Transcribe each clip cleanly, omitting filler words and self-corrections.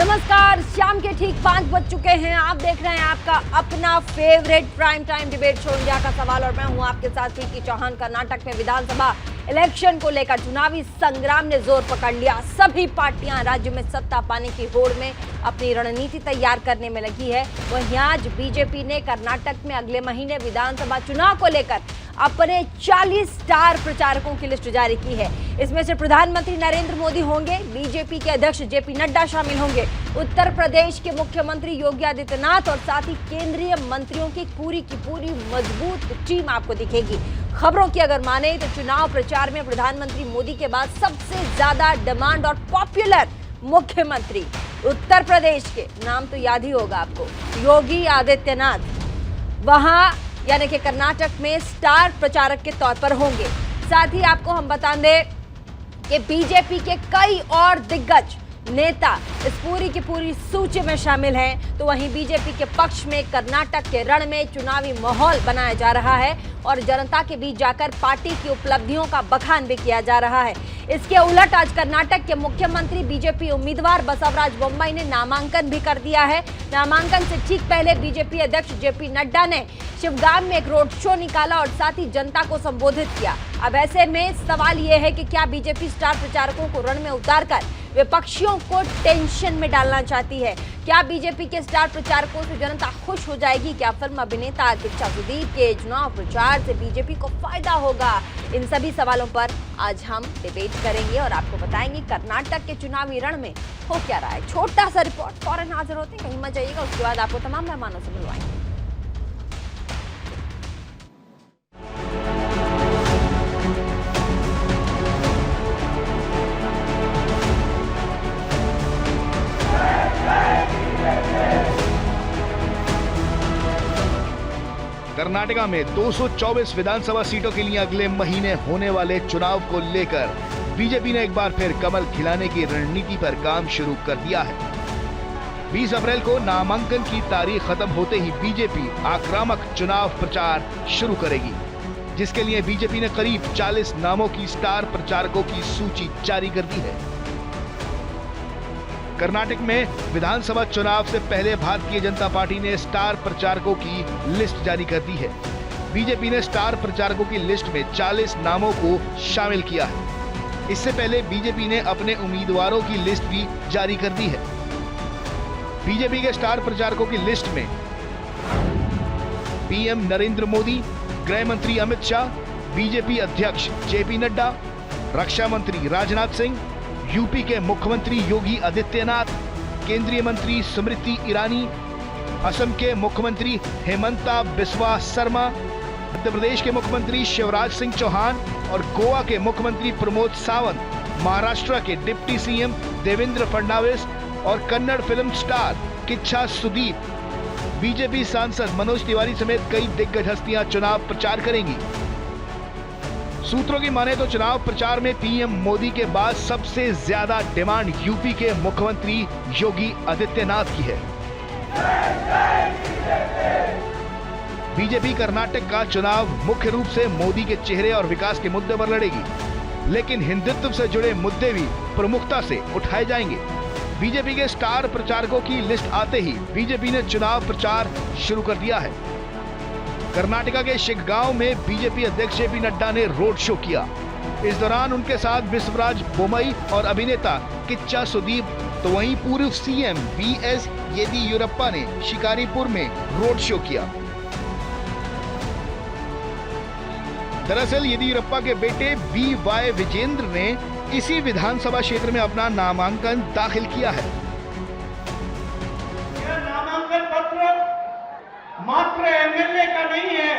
नमस्कार, शाम के ठीक 5 बज चुके हैं। आप देख रहे हैं आपका अपना favourite prime time debate show India का सवाल और मैं हूं आपके साथ की चौहान। कर्नाटक में विधानसभा इलेक्शन को लेकर चुनावी संग्राम ने जोर पकड़ लिया। सभी पार्टियां राज्य में सत्ता पाने की होड़ में अपनी रणनीति तैयार करने में लगी है। वहीं आज बीजेपी ने कर्नाटक में अगले महीने विधानसभा चुनाव को लेकर अपने 40 स्टार प्रचारकों की लिस्ट जारी की है। इसमें से प्रधानमंत्री नरेंद्र मोदी होंगे, बीजेपी के अध्यक्ष जेपी नड्डा शामिल होंगे, उत्तर प्रदेश के मुख्यमंत्री योगी आदित्यनाथ और साथ ही केंद्रीय मंत्रियों की पूरी मजबूत टीम आपको दिखेगी। खबरों की अगर माने तो चुनाव प्रचार में प्रधानमंत्री मोदी के बाद सबसे ज्यादा डिमांड और पॉपुलर मुख्यमंत्री उत्तर प्रदेश के नाम तो याद ही होगा आपको, योगी आदित्यनाथ वहां यानी कि कर्नाटक में स्टार प्रचारक के तौर पर होंगे। साथ ही आपको हम बता दें कि बीजेपी के कई और दिग्गज नेता इस पूरी की पूरी सूची में शामिल हैं। तो वहीं बीजेपी के पक्ष में कर्नाटक के रण में चुनावी माहौल बनाया जा रहा है और जनता के बीच जाकर पार्टी की उपलब्धियों का बखान भी किया जा रहा है। इसके उलट आज कर्नाटक के मुख्यमंत्री बीजेपी उम्मीदवार बसवराज बोम्मई ने नामांकन भी कर दिया है। नामांकन से ठीक पहले बीजेपी अध्यक्ष जेपी नड्डा ने शिवगाम में एक रोड शो निकाला और साथ ही जनता को संबोधित किया। अब ऐसे में सवाल यह है कि क्या बीजेपी स्टार प्रचारकों को रण में उतारकर विपक्षियों को टेंशन में डालना चाहती है? क्या बीजेपी के स्टार प्रचारकों से जनता खुश हो जाएगी? क्या फिल्म अभिनेता किच्चा सुदीप के चुनाव प्रचार से बीजेपी को फायदा होगा? इन सभी सवालों पर आज हम डिबेट करेंगे और आपको बताएंगे कर्नाटक के चुनावी रण में हो क्या रहा है। छोटा सा रिपोर्ट फौरन हाजिर होते हैं, कहीं मत जाइएगा। उसके बाद आपको तमाम मेहमानों से मिलवाएंगे। कर्नाटका में 224 विधानसभा सीटों के लिए अगले महीने होने वाले चुनाव को लेकर बीजेपी ने एक बार फिर कमल खिलाने की रणनीति पर काम शुरू कर दिया है। 20 अप्रैल को नामांकन की तारीख खत्म होते ही बीजेपी आक्रामक चुनाव प्रचार शुरू करेगी, जिसके लिए बीजेपी ने करीब 40 नामों की स्टार प्रचारकों की सूची जारी कर दी है। कर्नाटक में विधानसभा चुनाव से पहले भारतीय जनता पार्टी ने स्टार प्रचारकों की लिस्ट जारी कर दी है। बीजेपी ने स्टार प्रचारकों की लिस्ट में 40 नामों को शामिल किया है। इससे पहले बीजेपी ने अपने उम्मीदवारों की लिस्ट भी जारी कर दी है। बीजेपी के स्टार प्रचारकों की लिस्ट में पीएम नरेंद्र मोदी, गृह मंत्री अमित शाह, बीजेपी अध्यक्ष जेपी नड्डा, रक्षा मंत्री राजनाथ सिंह, यूपी के मुख्यमंत्री योगी आदित्यनाथ, केंद्रीय मंत्री स्मृति ईरानी, असम के मुख्यमंत्री हेमंता बिस्वा शर्मा, मध्य प्रदेश के मुख्यमंत्री शिवराज सिंह चौहान और गोवा के मुख्यमंत्री प्रमोद सावंत, महाराष्ट्र के डिप्टी सीएम देवेंद्र फडणवीस और Kannada film star Kiccha Sudeep. BJP सांसद मनोज तिवारी समेत कई दिग्गज हस्तियां चुनाव प्रचार करेंगी। सूत्रों की माने तो चुनाव प्रचार में पीएम मोदी के बाद सबसे ज्यादा डिमांड यूपी के मुख्यमंत्री योगी आदित्यनाथ की है। बीजेपी कर्नाटक का चुनाव मुख्य रूप से मोदी के चेहरे और विकास के मुद्दे पर लड़ेगी, लेकिन हिंदुत्व से जुड़े मुद्दे भी प्रमुखता से उठाए जाएंगे। बीजेपी के स्टार प्रचारकों की लिस्ट आते ही बीजेपी ने चुनाव प्रचार शुरू कर दिया है। कर्नाटका के शिवगांव में बीजेपी अध्यक्ष जेपी नड्डा ने रोड शो किया। इस दौरान उनके साथ बसवराज बोम्मई और अभिनेता किच्चा सुदीप, तो वहीं पूर्व सीएम बीएस येदियुरप्पा ने शिकारीपुर में रोड शो किया। दरअसल येदियुरप्पा के बेटे बीवाई विजेंद्र ने इसी विधानसभा क्षेत्र में अपना नामांकन दाखिल किया है। यह नामांकन पत्र मात्र एमएलए का नहीं है,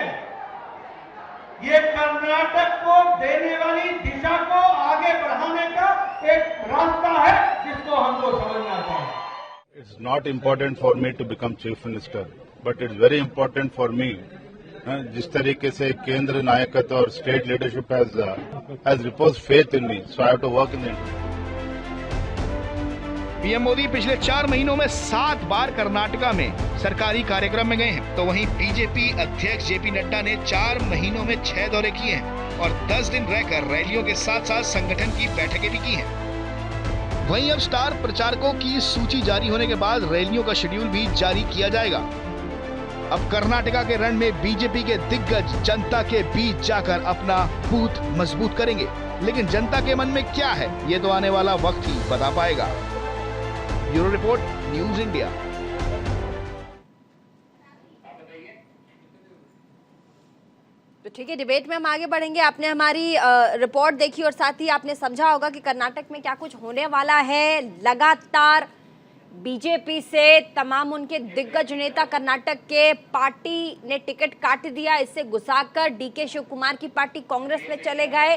ये कर्नाटक को देने वाली दिशा को आगे बढ़ाने का एक रास्ता है जिसको हमको समझना चाहिए। It's not important for me to become chief minister, but it's very important for me. जिस तरीके से केंद्र नायकत्व और state leadership has reposed faith in me, so I have to work in it. PM Modi पिछले 4 महीनों में 7 बार कर्नाटका में सरकारी कार्यक्रम में गए हैं, तो वहीं बीजेपी अध्यक्ष जेपी नड्डा ने 4 महीनों में 6 दौरे किए हैं और 10 दिन रहकर रैलियों के साथ साथ संगठन की बैठकें भी की हैं। वहीं अब स्टार प्रचारकों की सूची जारी होने के बाद रैलियों का शेड्यूल भी जारी किया जाएगा। अब कर्नाटका के रण में बीजेपी के दिग्गज जनता के बीच जाकर अपना बूथ मजबूत करेंगे, लेकिन जनता के मन में क्या है ये तो आने वाला वक्त ही बता पाएगा। Bureau report, news India. तो ठीक है, डिबेट में हम आगे बढ़ेंगे। आपने हमारी रिपोर्ट देखी और साथ ही आपने समझा होगा कि कर्नाटक में क्या कुछ होने वाला है। लगातार बीजेपी से तमाम उनके दिग्गज नेता कर्नाटक के पार्टी ने टिकट काट दिया। इससे गुस्साकर डीके शिव कुमार की पार्टी कांग्रेस में चले गए,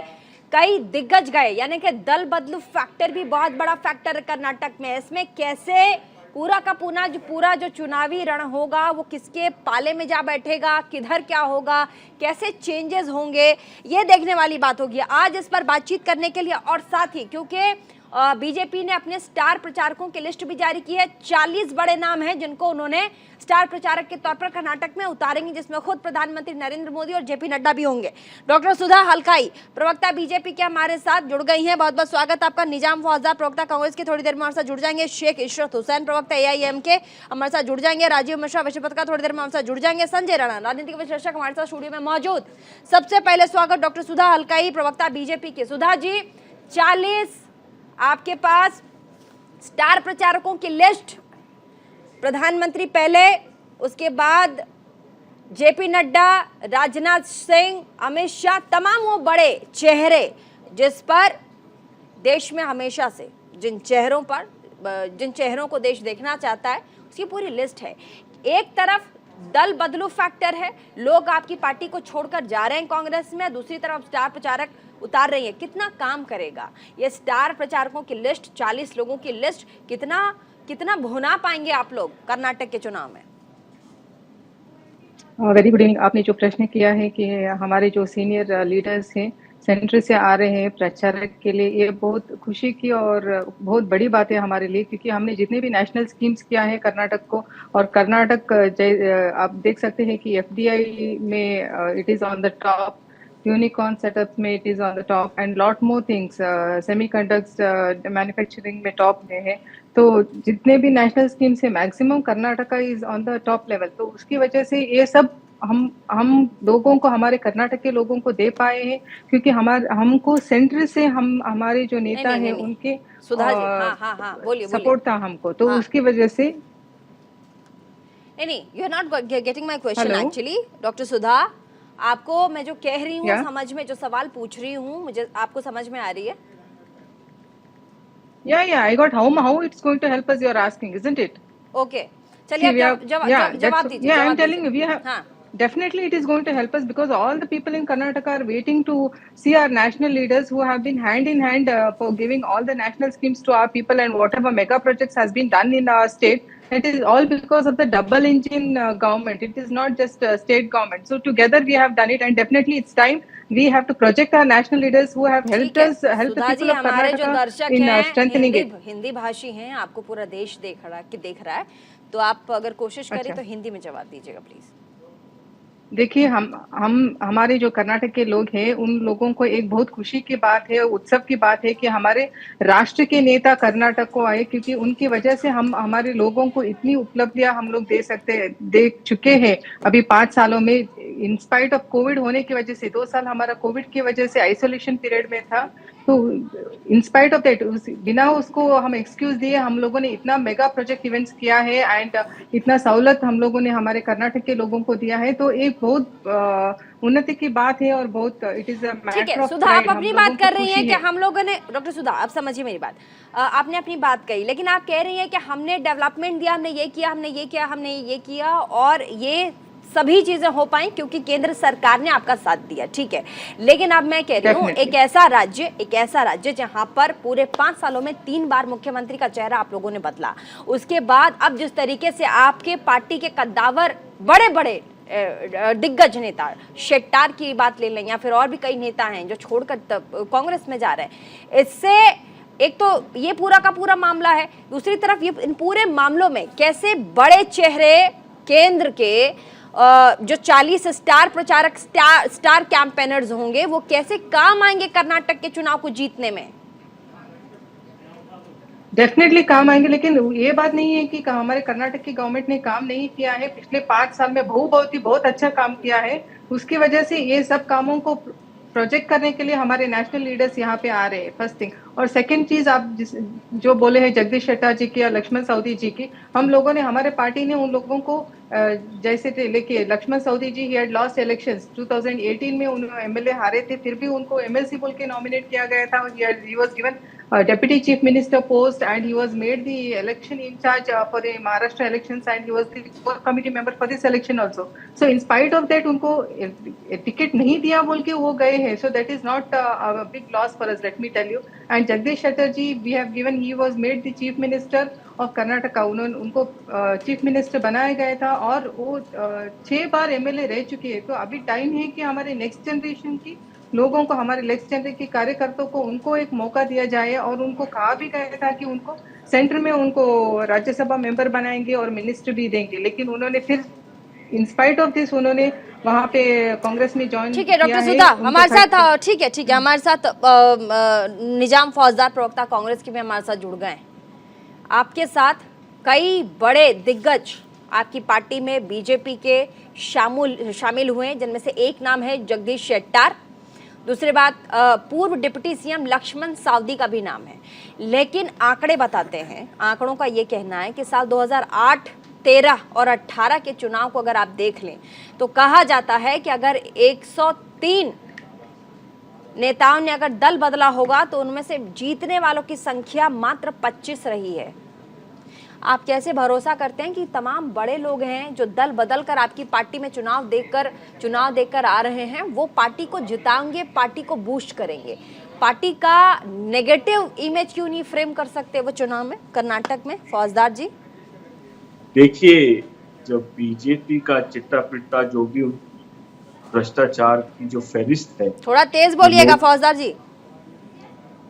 कई दिग्गज गए, यानी कि दल बदलू फैक्टर भी बहुत बड़ा फैक्टर है कर्नाटक में। इसमें कैसे पूरा का पूरा जो चुनावी रण होगा वो किसके पाले में जा बैठेगा, किधर क्या होगा, कैसे चेंजेस होंगे, ये देखने वाली बात होगी। आज इस पर बातचीत करने के लिए और साथ ही क्योंकि बीजेपी ने अपने स्टार प्रचारकों की लिस्ट भी जारी की है। 40 बड़े नाम हैं जिनको उन्होंने स्टार प्रचारक के तौर पर कर्नाटक में उतारेंगे, जिसमें खुद प्रधानमंत्री नरेंद्र मोदी और जेपी नड्डा भी होंगे। डॉक्टर सुधा हल्काई, प्रवक्ता बीजेपी के, हमारे साथ जुड़ गई हैं। बहुत बहुत स्वागत आपका। निजाम फौजा, प्रवक्ता कांग्रेस के, थोड़ी देर में हमारे साथ जुड़ जाएंगे। शेख इशरत हुसैन, प्रवक्ता AIM के, हमारे साथ जुड़ जाएंगे। राजीव मिश्रा, विश्व पत्रकार, थोड़ी देर में हमारे साथ जुड़ जाएंगे। संजय राणा, राजनीतिक विश्लेषक, हमारे साथ स्टूडियो में मौजूद। सबसे पहले स्वागत डॉक्टर सुधा हल्काई, प्रवक्ता बीजेपी के। सुधा जी, 40 आपके पास स्टार प्रचारकों की लिस्ट, प्रधानमंत्री पहले, उसके बाद जेपी नड्डा, राजनाथ सिंह, अमित शाह, तमाम वो बड़े चेहरे जिस पर देश में हमेशा से जिन चेहरों को देश देखना चाहता है उसकी पूरी लिस्ट है। एक तरफ दल बदलू फैक्टर है, लोग आपकी पार्टी को छोड़कर जा रहे हैं कांग्रेस में, दूसरी तरफ स्टार प्रचारक उतार रही है। कितना काम करेगा ये स्टार प्रचारकों की लिस्ट, 40 लोगों की लिस्ट, कितना भुना पाएंगे आप लोग कर्नाटक के चुनाव में? Very good evening. आपने जो प्रश्न किया है कि हमारे जो सीनियर लीडर्स हैं सेंटर से आ रहे हैं प्रचारक के लिए, ये बहुत खुशी की और बहुत बड़ी बात है हमारे लिए, क्योंकि हमने जितने भी नेशनल स्कीम्स किया है कर्नाटक को, और कर्नाटक आप देख सकते हैं कि FDI में it is on the top, unicorn setup में it is on the top, and lot more things, semiconductor manufacturing में टॉप में है। तो जितने भी नेशनल स्कीम्स है maximum Karnataka is on the top level. तो उसकी वजह से ये सब हम लोगों को, हमारे कर्नाटक के लोगों को दे पाए हैं, क्योंकि हमको सेंटर से हमारे जो नेता हैं उनके बोलिए सपोर्ट था हमको, तो उसकी वजह से नहीं, you are not getting my question actually. Doctor Sudha, आपको मैं जो कह रही हूँ समझ में, जो सवाल पूछ रही हूँ मुझे आपको समझ में आ रही है? Yeah, I got how it's going to help us, you're asking, isn't it? Okay. चलिए आप जवाब दीजिए। Yeah, I'm telling you, we have definitely it is going to help us, because all the people in Karnataka are waiting to see our national leaders who have been hand in hand for giving all the national schemes to our people, and whatever mega projects has been done in our state. It is all because of the double engine government. It is not just state government. So together we have done it, and definitely it's time we have to project our national leaders who have helped us, help the people of Karnataka in strengthening it. Hindi भाषी हैं, आपको पूरा देश देख रहा है, तो आप अगर कोशिश करें तो हिंदी में जवाब दीजिएगा प्लीज। देखिए, हम हमारे जो कर्नाटक के लोग हैं उन लोगों को एक बहुत खुशी की बात है, उत्सव की बात है कि हमारे राष्ट्र के नेता कर्नाटक को आए, क्योंकि उनकी वजह से हमारे लोगों को इतनी उपलब्धियां हम लोग दे चुके हैं अभी 5 सालों में। इन स्पाइट ऑफ कोविड होने की वजह से 2 साल हमारा कोविड की वजह से आइसोलेशन पीरियड में था, तो इन स्पाइट ऑफ दैट, बिना उसको हम एक्सक्यूज दिए हम लोगों ने इतना मेगा प्रोजेक्ट इवेंट्स किया है, एंड इतना सहूलत हम लोगों ने हमारे कर्नाटक के लोगों को दिया है। तो एक बहुत उन्नति की बात है और बहुत it is a matter of. Sudha, आप अपनी बात कर रही हैं कि हम लोगों ने, डॉक्टर सुधा आप समझिए मेरी बात, आपने अपनी बात कही, लेकिन आप कह रही हैं कि हमने डेवलपमेंट दिया, हमने ये किया, हमने ये किया, और ये सभी चीजें हो पाई क्योंकि केंद्र सरकार ने आपका साथ दिया, ठीक है। लेकिन अब मैं कह रही हूँ, एक ऐसा राज्य जहां पर पूरे 5 सालों में 3 बार मुख्यमंत्री का चेहरा आप लोगों ने बदला, उसके बाद अब जिस तरीके से आपके पार्टी के कद्दावर बड़े बड़े दिग्गज नेता, शेट्टार की बात ले लें या फिर और भी कई नेता हैं जो छोड़कर कांग्रेस में जा रहे हैं, इससे एक तो ये पूरा का पूरा मामला है, दूसरी तरफ ये इन पूरे मामलों में कैसे बड़े चेहरे केंद्र के जो 40 स्टार प्रचारक, स्टार कैंपेनर्स होंगे, वो कैसे काम आएंगे कर्नाटक के चुनाव को जीतने में? डेफिनेटली काम आएंगे, लेकिन ये बात नहीं है कि हमारे कर्नाटक की गवर्नमेंट ने काम नहीं किया है। पिछले 5 साल में बहुत अच्छा काम किया है। उसकी वजह से ये सब कामों को प्रोजेक्ट करने के लिए हमारे नेशनल लीडर्स यहाँ पे आ रहे हैं, फर्स्ट थिंग। और सेकंड चीज, आप जो बोले हैं जगदीश शेट्टार जी की या लक्ष्मण सवदी जी की, हम लोगों ने, हमारे पार्टी ने उन लोगों को जैसे लेके, लक्ष्मण सवदी जी ही हैड लॉस्ट इलेक्शंस 2018 में, उन्होंने एमएलए हारे थे, फिर भी उनको एमएलसी बोल के नॉमिनेट किया गया था। He was given deputy chief minister post and he was made the election in charge for the Maharashtra elections and he was the core committee member for this election also. So in spite of that उनको ticket नहीं दिया बोल के वो गए हैं. So that is not a big loss for us, let me tell you. And Jagdish Shettar ji, we have given, he was made the chief minister of Karnataka. उनको chief minister बनाया गया था और वो 6 बार एमएलए रह चुके हैं. तो अभी टाइम है कि हमारे नेक्स्ट जनरेशन की लोगों को, हमारे नेक्स्ट जनरेशन के कार्यकर्ताओं को, उनको एक मौका दिया जाए. और उनको कहा भी गया था कि उनको सेंटर में उनको राज्यसभा मेंबर बनाएंगे और मिनिस्टर भी देंगे, लेकिन उन्होंने फिर इन स्पाइट ऑफ दिस उन्होंने वहाँ पे कांग्रेस में ज्वाइन किया है. ठीक है डॉक्टर सुधा हमारे साथ, ठीक है हमारे साथ निजाम फौजदार प्रवक्ता कांग्रेस के भी हमारे साथ जुड़ गए. आपके साथ कई बड़े दिग्गज आपकी पार्टी में बीजेपी के शामिल हुए, जिनमें से एक नाम है जगदीश शेट्टार. दूसरी बात, पूर्व डिप्टी सीएम लक्ष्मण सवदी का भी नाम है. लेकिन आंकड़े बताते हैं, आंकड़ों का ये कहना है कि साल 2008, 13 और 18 के चुनाव को अगर आप देख लें तो कहा जाता है कि अगर 103 नेताओं ने अगर दल बदला होगा तो उनमें से जीतने वालों की संख्या मात्र 25 रही है. आप कैसे भरोसा करते हैं कि तमाम बड़े लोग हैं जो दल बदल कर आपकी पार्टी में चुनाव देकर आ रहे हैं, वो पार्टी को जिताएंगे, पार्टी को बूस्ट करेंगे? पार्टी का नेगेटिव इमेज क्यों नहीं फ्रेम कर सकते वो चुनाव में कर्नाटक में? फौजदार जी देखिए, जब बीजेपी का चिट्टा पिट्टा जो भी भ्रष्टाचार की जो फहरिस्त है, थोड़ा तेज बोलिएगा फौजदार जी.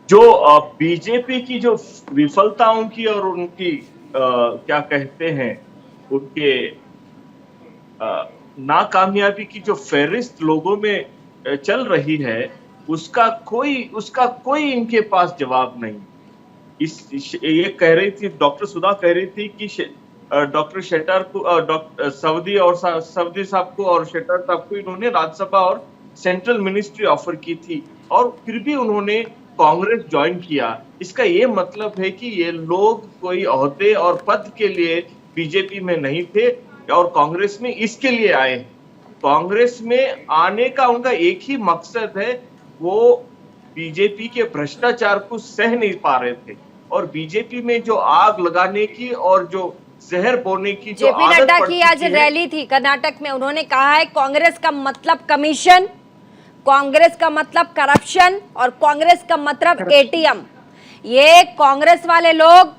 जो बीजेपी की जो विफलताओं की और उनकी क्या कहते हैं, उनके नाकामयाबी की जो फहरिस्त लोगों में चल रही है, उसका कोई इनके पास जवाब नहीं. ये कह रही थी डॉक्टर सुधा, कह रही थी कि डॉक्टर शेट्टार को, डॉक्टर सवदी और सवदी साहब को और शेट्टार साहब को इन्होंने राज्यसभा और सेंट्रल मिनिस्ट्री ऑफर की थी और फिर भी उन्होंने कांग्रेस ज्वाइन किया. इसका ये मतलब है कि ये लोग कोई ओहदे और पद के लिए बीजेपी में नहीं थे और कांग्रेस में इसके लिए आए. कांग्रेस में आने का उनका एक ही मकसद है, वो बीजेपी के भ्रष्टाचार को सह नहीं पा रहे थे और बीजेपी में जो आग लगाने की और जो जहर बोने की जो जेपी नड्डा की आज रैली थी कर्नाटक में, उन्होंने कहा है कांग्रेस का मतलब कमीशन, कांग्रेस का मतलब करप्शन और कांग्रेस का मतलब एटीएम. ये कांग्रेस वाले लोग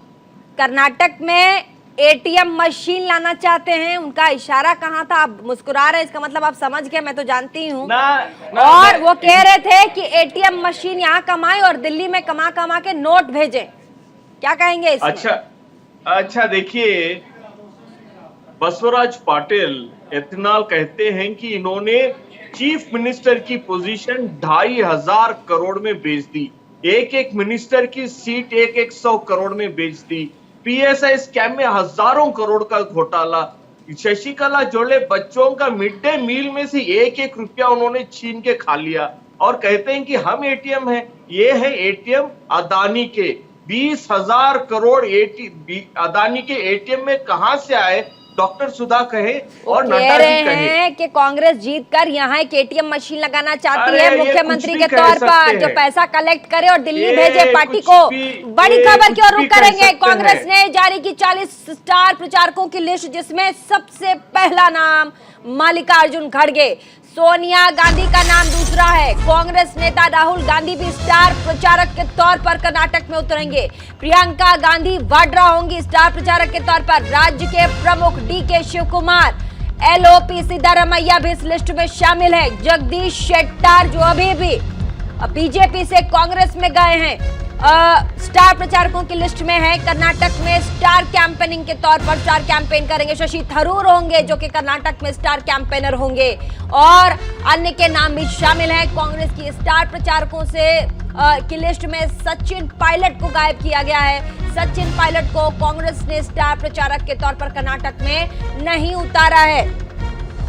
कर्नाटक में एटीएम मशीन लाना चाहते हैं. उनका इशारा कहाँ था? आप मुस्कुरा रहे हैं, इसका मतलब आप समझ गए, मैं तो जानती हूँ. और वो कह रहे थे कि एटीएम मशीन यहाँ कमाए और दिल्ली में कमा के नोट भेजें. क्या कहेंगे इसमें? अच्छा देखिए, बसवराज पाटिल इतना कहते हैं कि इन्होंने चीफ मिनिस्टर की पोजीशन 2,500 करोड़ में बेच दी, एक मिनिस्टर की सीट 100 करोड़ में बेच दी. पीएसआई स्कैम में हजारों करोड़ का घोटाला. शशिकला जोड़े बच्चों का मिड डे मील में से एक रुपया उन्होंने छीन के खा लिया और कहते हैं कि हम एटीएम है. ये है एटीएम अदानी के. 20,000 करोड़ अदानी के एटीएम में कहां से आए? डॉक्टर सुधा कहे और नड्डा जी कहे कि कांग्रेस जीतकर यहाँ एक एटीएम मशीन लगाना चाहती है मुख्यमंत्री के तौर पर, जो पैसा कलेक्ट करे और दिल्ली भेजे पार्टी को. बड़ी खबर क्यों रुक करेंगे? कांग्रेस ने जारी की 40 स्टार प्रचारकों की लिस्ट, जिसमें सबसे पहला नाम मल्लिकार्जुन खड़गे. सोनिया गांधी का नाम दूसरा है. कांग्रेस नेता राहुल गांधी भी स्टार प्रचारक के तौर पर कर्नाटक में उतरेंगे. प्रियंका गांधी वाड्रा होंगी स्टार प्रचारक के तौर पर. राज्य के प्रमुख डीके शिवकुमार, एलओपी सिद्धारमैया भी इस लिस्ट में शामिल है. जगदीश शेट्टार जो अभी भी बीजेपी से कांग्रेस में गए हैं, स्टार प्रचारकों की लिस्ट में है. कर्नाटक में स्टार कैंपेनिंग के तौर पर स्टार कैंपेन करेंगे. शशि थरूर होंगे जो कि कर्नाटक में स्टार कैंपेनर होंगे और अन्य के नाम भी शामिल हैं. कांग्रेस की स्टार प्रचारकों से की लिस्ट में सचिन पायलट को गायब किया गया है. सचिन पायलट को कांग्रेस ने स्टार प्रचारक के तौर पर कर्नाटक में नहीं उतारा है।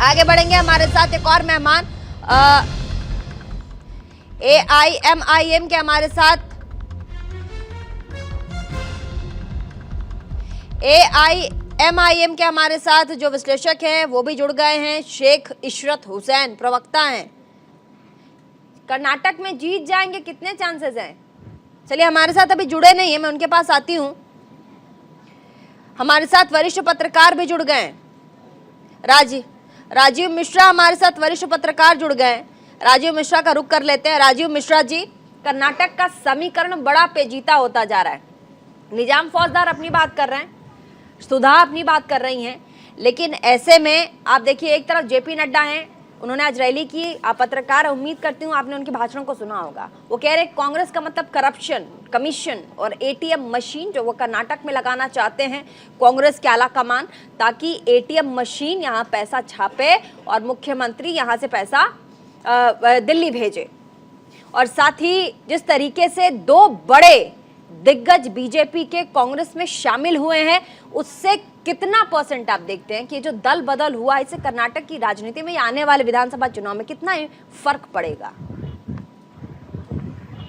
आगे बढ़ेंगे, हमारे साथ एक और मेहमान AIMIM के हमारे साथ AIMIM के हमारे साथ जो विश्लेषक हैं वो भी जुड़ गए हैं। शेख इशरत हुसैन प्रवक्ता हैं। कर्नाटक में जीत जाएंगे, कितने चांसेस हैं? चलिए, हमारे साथ अभी जुड़े नहीं है, मैं उनके पास आती हूं। हमारे साथ वरिष्ठ पत्रकार भी जुड़ गए हैं। राजीव मिश्रा हमारे साथ वरिष्ठ पत्रकार जुड़ गए हैं। राजीव मिश्रा का रुख कर लेते हैं। राजीव मिश्रा जी, कर्नाटक का समीकरण बड़ा पेचीदा होता जा रहा है। निजाम फौजदार अपनी बात कर रहे हैं, सुधा अपनी बात कर रही हैं, लेकिन ऐसे में आप देखिए, एक तरफ जेपी नड्डा हैं, उन्होंने आज रैली की। आप पत्रकार, उम्मीद करती हूँ आपने उनके भाषणों को सुना होगा। वो कह रहे कांग्रेस का मतलब करप्शन, कमीशन और ATM मशीन जो वो कर्नाटक में लगाना चाहते हैं कांग्रेस के आला कमान, ताकि ATM मशीन यहाँ पैसा छापे और मुख्यमंत्री यहाँ से पैसा दिल्ली भेजे। और साथ ही जिस तरीके से 2 बड़े दिग्गज बीजेपी के कांग्रेस में शामिल हुए हैं, उससे कितना % आप देखते हैं कि जो दल बदल हुआ, इससे कर्नाटक की राजनीति में आने वाले विधानसभा चुनाव में कितना फर्क पड़ेगा?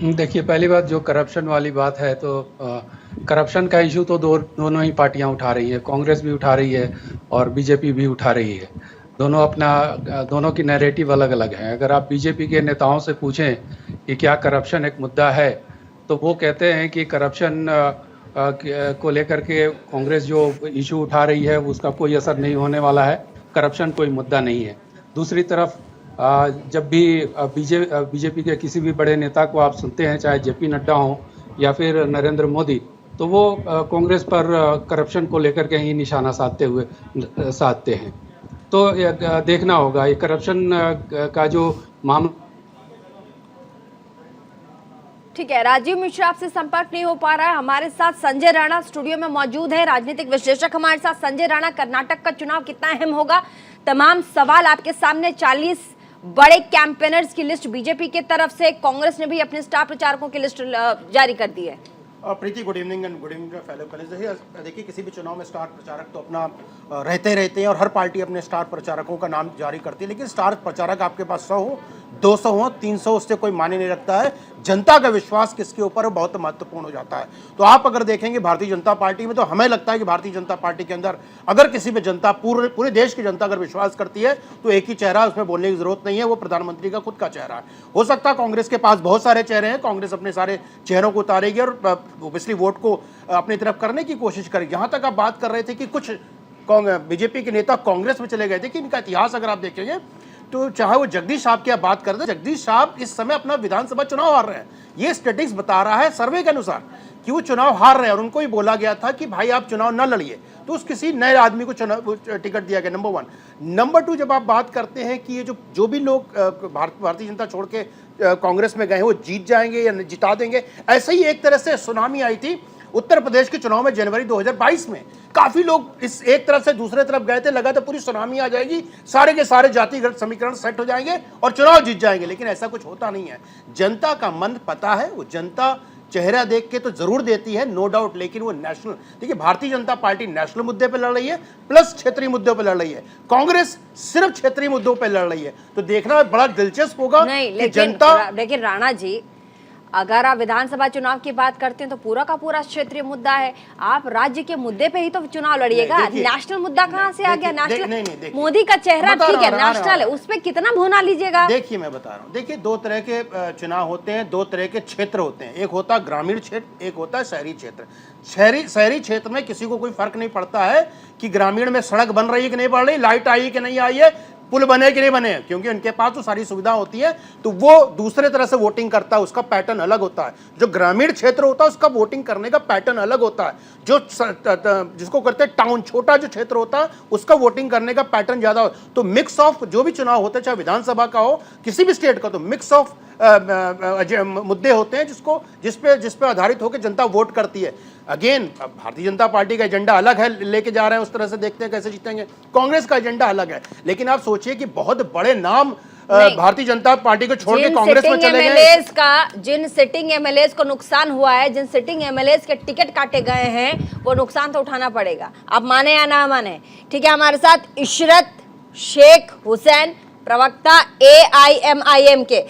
देखिए, पहली बात जो करप्शन वाली बात है, तो करप्शन का इशू तो दोनों ही पार्टियां उठा रही है। कांग्रेस भी उठा रही है और बीजेपी भी उठा रही है। दोनों की नैरेटिव अलग अलग है। अगर आप बीजेपी के नेताओं से पूछें कि क्या करप्शन एक मुद्दा है, तो वो कहते हैं कि करप्शन को लेकर के कांग्रेस जो इशू उठा रही है उसका कोई असर नहीं होने वाला है, करप्शन कोई मुद्दा नहीं है। दूसरी तरफ जब भी बीजेपी के किसी भी बड़े नेता को आप सुनते हैं, चाहे जेपी नड्डा हो या फिर नरेंद्र मोदी, तो वो कांग्रेस पर करप्शन को लेकर के ही निशाना साधते हैं। तो देखना होगा ये करप्शन का जो मामला। ठीक है, राजीव मिश्रा आपसे संपर्क नहीं हो पा रहा है। हमारे साथ संजय राणा स्टूडियो में मौजूद है, राजनीतिक विश्लेषक हमारे साथ। संजय राणा, कर्नाटक का चुनाव कितना अहम होगा? तमाम सवाल आपके सामने। 40 बड़े कैंपेनर्स की लिस्ट बीजेपी की तरफ से, कांग्रेस ने भी अपने स्टार प्रचारकों की लिस्ट जारी कर दी है। Preeti, good evening and good evening fellow college. देखिए, किसी भी चुनाव में स्टार प्रचारक तो अपना रहते हैं और हर पार्टी अपने स्टार प्रचारकों का नाम जारी करती है, लेकिन स्टार प्रचारक आपके पास 100 हो, 200 हो, 300, उससे कोई मायने नहीं रखता है। जनता का विश्वास किसके ऊपर है बहुत महत्वपूर्ण हो जाता है। तो आप अगर देखेंगे भारतीय जनता पार्टी में, तो हमें लगता है कि भारतीय जनता पार्टी के अंदर अगर किसी पे जनता, पूरे देश की जनता अगर विश्वास करती है, तो एक ही चेहरा, उसमें बोलने की जरूरत नहीं है, वो प्रधानमंत्री का खुद का चेहरा है। हो सकता है कांग्रेस के पास बहुत सारे चेहरे हैं, कांग्रेस अपने सारे चेहरों को उतारेगी और ओबियसली वोट को अपनी तरफ करने की कोशिश करेगी। जहां तक आप बात कर रहे थे कि कुछ बीजेपी के नेता कांग्रेस में चले गए थे, कि इनका इतिहास अगर आप देखेंगे, तो चाहे वो जगदीश साहब की आप बात करते हैं, जगदीश साहब इस समय अपना विधानसभा चुनाव हार रहे हैं। ये स्टैटिस्टिक्स बता रहा है सर्वे के अनुसार कि वो चुनाव हार रहे हैं, और उनको ही बोला गया था कि भाई आप चुनाव न लड़िए, तो उस किसी नए आदमी को टिकट दिया गया। नंबर 1। नंबर 2, जब आप बात करते हैं कि ये जो भी लोग भारतीय जनता छोड़ के कांग्रेस में गए हैं, वो जीत जाएंगे या जिता देंगे, ऐसे ही एक तरह से सुनामी आई थी उत्तर प्रदेश के चुनाव में जनवरी 2022 में। काफी लोग इस एक तरफ से दूसरे तरफ गए थे, लगा था पूरी सुनामी आ जाएगी, सारे के सारे जातिगत समीकरण सेट हो जाएंगे और चुनाव जीत जाएंगे, लेकिन ऐसा कुछ होता नहीं है। जनता का मन पता है, वो जनता चेहरा देख के तो जरूर देती है, नो डाउट, लेकिन वो नेशनल, देखिए भारतीय जनता पार्टी नेशनल मुद्दे पे लड़ रही है, प्लस क्षेत्रीय मुद्दों पे लड़ रही है। कांग्रेस सिर्फ क्षेत्रीय मुद्दों पे लड़ रही है। तो देखना बड़ा दिलचस्प होगा कि जनता। लेकिन राणा जी, अगर आप विधानसभा चुनाव की बात करते हैं तो पूरा का पूरा क्षेत्रीय मुद्दा है। आप राज्य के मुद्दे पे ही तो चुनाव लड़िएगा। नेशनल मुद्दा कहाँ से आ गया? नेशनल मोदी का चेहरा ठीक है, नेशनल है, उस पे कितना भुना लीजिएगा? देखिए, मैं बता रहा हूँ, देखिए 2 तरह के चुनाव होते हैं, 2 तरह के क्षेत्र होते हैं। एक होता है ग्रामीण क्षेत्र, एक होता है शहरी क्षेत्र। शहरी क्षेत्र में किसी को कोई फर्क नहीं पड़ता है कि ग्रामीण में सड़क बन रही है कि नहीं बन रही, लाइट आई कि नहीं आई है, पुल बने कि नहीं बने, क्योंकि उनके पास तो सारी सुविधा होती है, तो वो दूसरे तरह से वोटिंग करता है, उसका पैटर्न अलग होता है। जो ग्रामीण क्षेत्र होता है उसका वोटिंग करने का पैटर्न अलग होता है। जो जिसको करते हैं टाउन, छोटा जो क्षेत्र होता है, उसका वोटिंग करने का पैटर्न ज्यादा होता है। तो मिक्स ऑफ जो भी चुनाव होते हैं, चाहे विधानसभा का हो, किसी भी स्टेट का, तो मिक्स ऑफ मुद्दे होते हैं जिस पे आधारित होकर जनता वोट करती है। अगेन, भारतीय जनता पार्टी का एजेंडा अलग है, लेके जा रहे हैं, उस तरह से देखते हैं कैसे जीतेंगे। कांग्रेस का एजेंडा अलग है, लेकिन आप सोचिए कि बहुत बड़े नाम भारतीय जनता पार्टी को छोड़ के कांग्रेस में चले गए। जिन सिटिंग एमएलएज को नुकसान हुआ है, जिन सिटिंग एमएलएज के टिकट काटे गए हैं, वो नुकसान तो उठाना पड़ेगा, आप माने या ना माने। ठीक है, हमारे साथ इशरत शेख हुसैन, प्रवक्ता AIMIM के।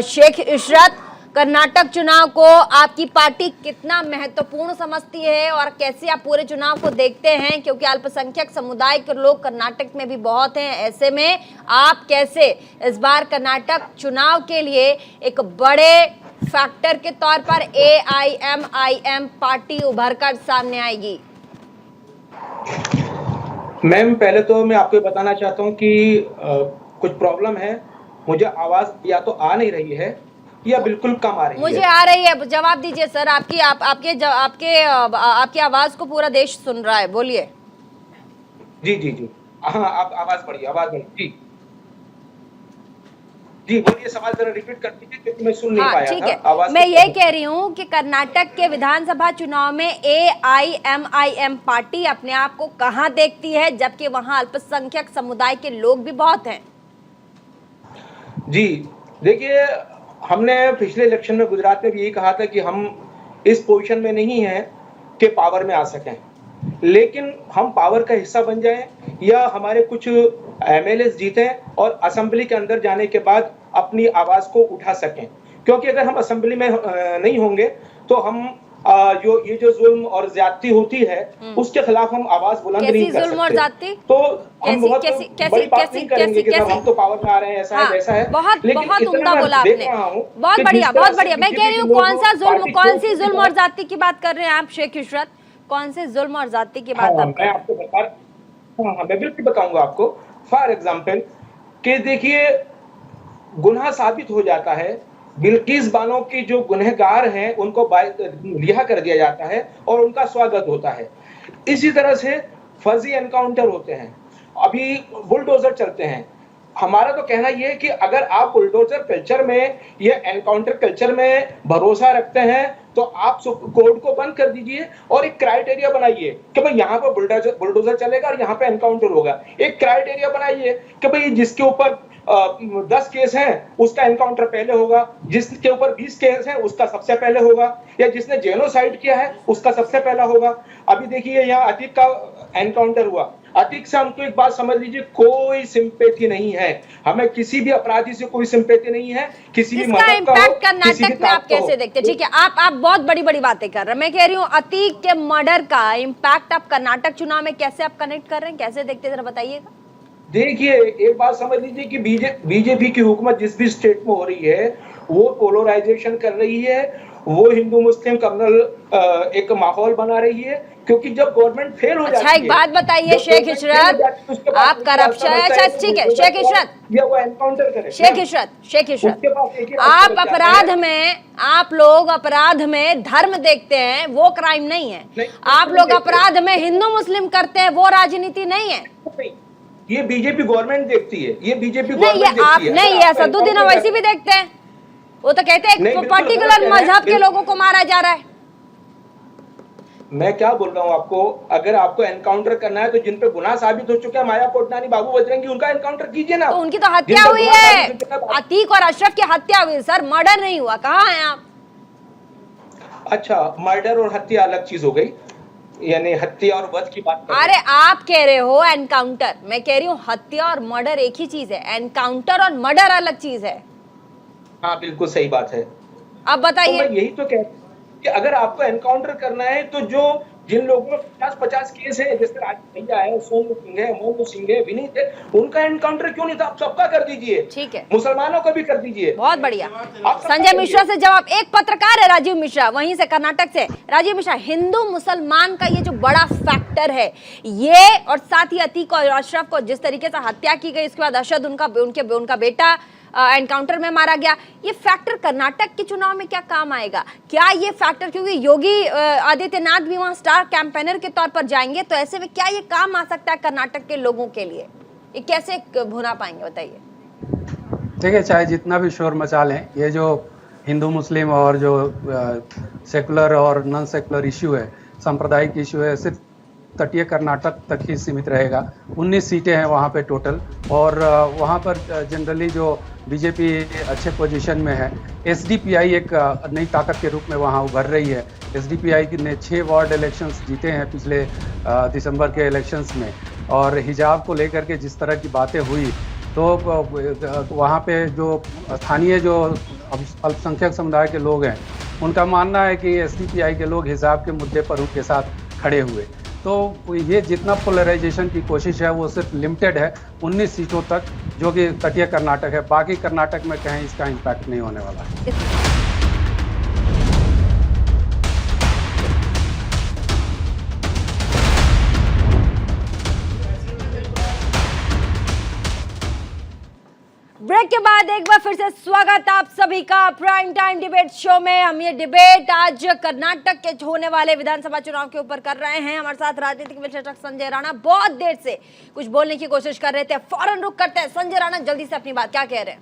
शेख इशरत, कर्नाटक चुनाव को आपकी पार्टी कितना महत्वपूर्ण समझती है और कैसे आप पूरे चुनाव को देखते हैं, क्योंकि अल्पसंख्यक समुदाय के लोग कर्नाटक में भी बहुत हैं, ऐसे में आप कैसे इस बार कर्नाटक चुनाव के लिए एक बड़े फैक्टर के तौर पर AIMIM पार्टी उभर कर सामने आएगी? मैम, पहले तो मैं आपको बताना चाहता हूं कि कुछ प्रॉब्लम है, मुझे आवाज या तो आ नहीं रही है या बिल्कुल कम आ रही है। मुझे आ रही है, जवाब दीजिए सर। आपकी आवाज को पूरा देश सुन रहा है, बोलिए। जी हाँ, आप आवाज बढ़िए जी बोलिए, सवाल जरा रिपीट कर दीजिए क्योंकि मैं सुन नहीं पाया। ठीक है, मैं ये कह रही हूँ कि कर्नाटक के विधानसभा चुनाव में AIMIM पार्टी अपने आप को कहाँ देखती है, जबकि वहाँ अल्पसंख्यक समुदाय के लोग भी बहुत हैं? जी देखिए, हमने पिछले इलेक्शन में गुजरात में भी यही कहा था कि हम इस पोजीशन में नहीं हैं कि पावर में आ सकें, लेकिन हम पावर का हिस्सा बन जाएं या हमारे कुछ MLAs जीतें और असेंबली के अंदर जाने के बाद अपनी आवाज को उठा सकें। क्योंकि अगर हम असेंबली में नहीं होंगे तो हम जो जुल्म और ज्यादती होती है उसके खिलाफ हम आवाज बुलंद नहीं कर सकते। तो हम बहुत बड़ी बात नहीं करेंगे कि हम तो पावर में आ रहे हैं, ऐसा है वैसा है। बहुत उम्दा बोला आपने, बहुत बढ़िया। मैं कह रही हूँ, कौन सी जुल्म और ज्यादती की बात कर रहे हैं आप शेख इशरत? कौन से जुल्म और ज्यादती की बात आप कर रहे हैं? मैं बिल्कुल बताऊंगा आपको। फॉर एग्जाम्पल कि देखिए, गुनाह साबित हो जाता है, बिल्किस बानो की जो गुनहगार हैं उनको रिहा कर दिया जाता है और उनका स्वागत होता है। इसी तरह से फर्जी एनकाउंटर होते हैं, अभी बुलडोजर चलते हैं। हमारा तो कहना यह है कि अगर आप बुलडोजर कल्चर में या एनकाउंटर कल्चर में भरोसा रखते हैं तो आप कोर्ट को बंद कर दीजिए और एक क्राइटेरिया बनाइए कि भाई यहाँ पर बुलडोजर चलेगा और यहाँ पे एनकाउंटर होगा। एक क्राइटेरिया बनाइए कि भाई जिसके ऊपर 10 केस हैं उसका एनकाउंटर पहले होगा, जिसके ऊपर 20 केस हैं उसका सबसे पहले होगा, या जिसने जेनोसाइड किया है उसका सबसे पहला होगा। अभी देखिए, यहाँ अतीक का एनकाउंटर हुआ, अतीक से हमको एक बात समझ लीजिए, कोई सिंपैथी नहीं है, हमें किसी भी अपराधी से कोई सिंपैथी नहीं है, किसी भी इसका इम्पैक्ट कर्नाटक में आप कैसे देखते हैं? ठीक है, आप बहुत बड़ी बातें कर रहे हैं। मैं कह रही हूँ, अतीक के मर्डर का इम्पैक्ट आप कर्नाटक चुनाव में कैसे आप कनेक्ट कर रहे हैं, कैसे देखते हैं, जरा बताइएगा। देखिए, एक बात समझ लीजिए कि बीजेपी की हुकूमत जिस भी स्टेट में हो रही है वो पोलराइजेशन कर रही है, वो हिंदू मुस्लिम कम्युनल एक माहौल बना रही है, क्योंकि जब गवर्नमेंट फेल हो जाती है। एक बात बताइए शेख इशरत, आप करप्शन, अच्छा ठीक है शेख इशरत, वो एनकाउंटर करे। शेख इशरत, आप लोग अपराध में धर्म देखते हैं, वो क्राइम नहीं है। आप लोग अपराध में हिंदू मुस्लिम करते हैं, वो राजनीति नहीं है। ये बीजेपी गवर्नमेंट देखती है, ये बीजेपी नहीं, ये असदुद्दीन ओवैसी भी देखते हैं। वो तो कहते हैं पर्टिकुलर मजहब के लोगों को मारा जा रहा है। मैं क्या बोल रहा हूँ आपको, अगर आपको एनकाउंटर करना है तो जिन पे गुनाह साबित हो चुके हैं, माया कोटनानी, बाबू बजरंगी, उनका एनकाउंटर कीजिए ना। तो उनकी तो हत्या हुई है, अतीक और अशरफ की हत्या हुई सर, मर्डर नहीं हुआ। कहाँ हैं आप? अच्छा, मर्डर और हत्या अलग चीज हो गई, यानी हत्या और वध की बात। अरे आप कह रहे हो एनकाउंटर, मैं कह रही हूँ हत्या और मर्डर एक ही चीज है, एनकाउंटर और मर्डर अलग चीज है। हाँ बिल्कुल सही बात है। अब बताइए। तो मैं यही तो कहता हूं कि अगर आपको एनकाउंटर करना है तो जो जिन लोगों में 50 केस है, जैसे राज भैया है, सोनू सिंह है, मोनू सिंह है, विनीत है, उनका एनकाउंटर क्यों नहीं था? आप सबका कर दीजिए। ठीक है, मुसलमानों का भी कर दीजिए। बहुत बढ़िया। संजय मिश्रा से जवाब, एक पत्रकार है राजीव मिश्रा, वहीं से कर्नाटक से। राजीव मिश्रा, हिंदू मुसलमान का ये जो बड़ा फैक्टर है, ये और साथ ही अतीक और अशरफ को जिस तरीके से हत्या की गई, इसके बाद अशद उनका बेटा एनकाउंटर में मारा गया, ये फैक्टर कर्नाटक के चुनाव में क्या काम आएगा? क्या ये फैक्टर, क्योंकि योगी आदित्यनाथ भी वहां स्टार कैंपेनर के तौर पर जाएंगे, तो ऐसे में क्या ये काम आ सकता है कर्नाटक के लोगों के लिए? ये कैसे भुना पाएंगे, बताइए। देखिए, चाहे जितना भी शोर मचा लें, ये जो हिंदू मुस्लिम और जो सेकुलर और नॉन सेकुलर इश्यू है, सांप्रदायिक इश्यू है, सिर्फ तटीय कर्नाटक तक ही सीमित रहेगा। 19 सीटें हैं वहाँ पे टोटल, और वहाँ पर जनरली जो बीजेपी अच्छे पोजीशन में है। एसडीपीआई एक नई ताकत के रूप में वहाँ उभर रही है। एसडीपीआई ने 6 वार्ड इलेक्शंस जीते हैं पिछले दिसंबर के इलेक्शंस में, और हिजाब को लेकर के जिस तरह की बातें हुई, तो वहाँ पे जो स्थानीय जो अल्पसंख्यक समुदाय के लोग हैं, उनका मानना है कि एसडीपीआई के लोग हिजाब के मुद्दे पर उनके साथ खड़े हुए। तो ये जितना पोलराइजेशन की कोशिश है वो सिर्फ लिमिटेड है 19 सीटों तक, जो कि तटीय कर्नाटक है। बाकी कर्नाटक में कहीं इसका इम्पैक्ट नहीं होने वाला है। ब्रेक के बाद एक बार फिर से स्वागत आप सभी का प्राइम टाइम डिबेट शो में। हम ये डिबेट आज कर्नाटक के होने वाले विधानसभा चुनाव के ऊपर कर रहे हैं। हमारे साथ राजनीतिक विश्लेषक संजय राणा बहुत देर से कुछ बोलने की कोशिश कर रहे थे, फौरन रुक करते हैं। संजय राणा जल्दी से अपनी बात क्या कह रहे हैं?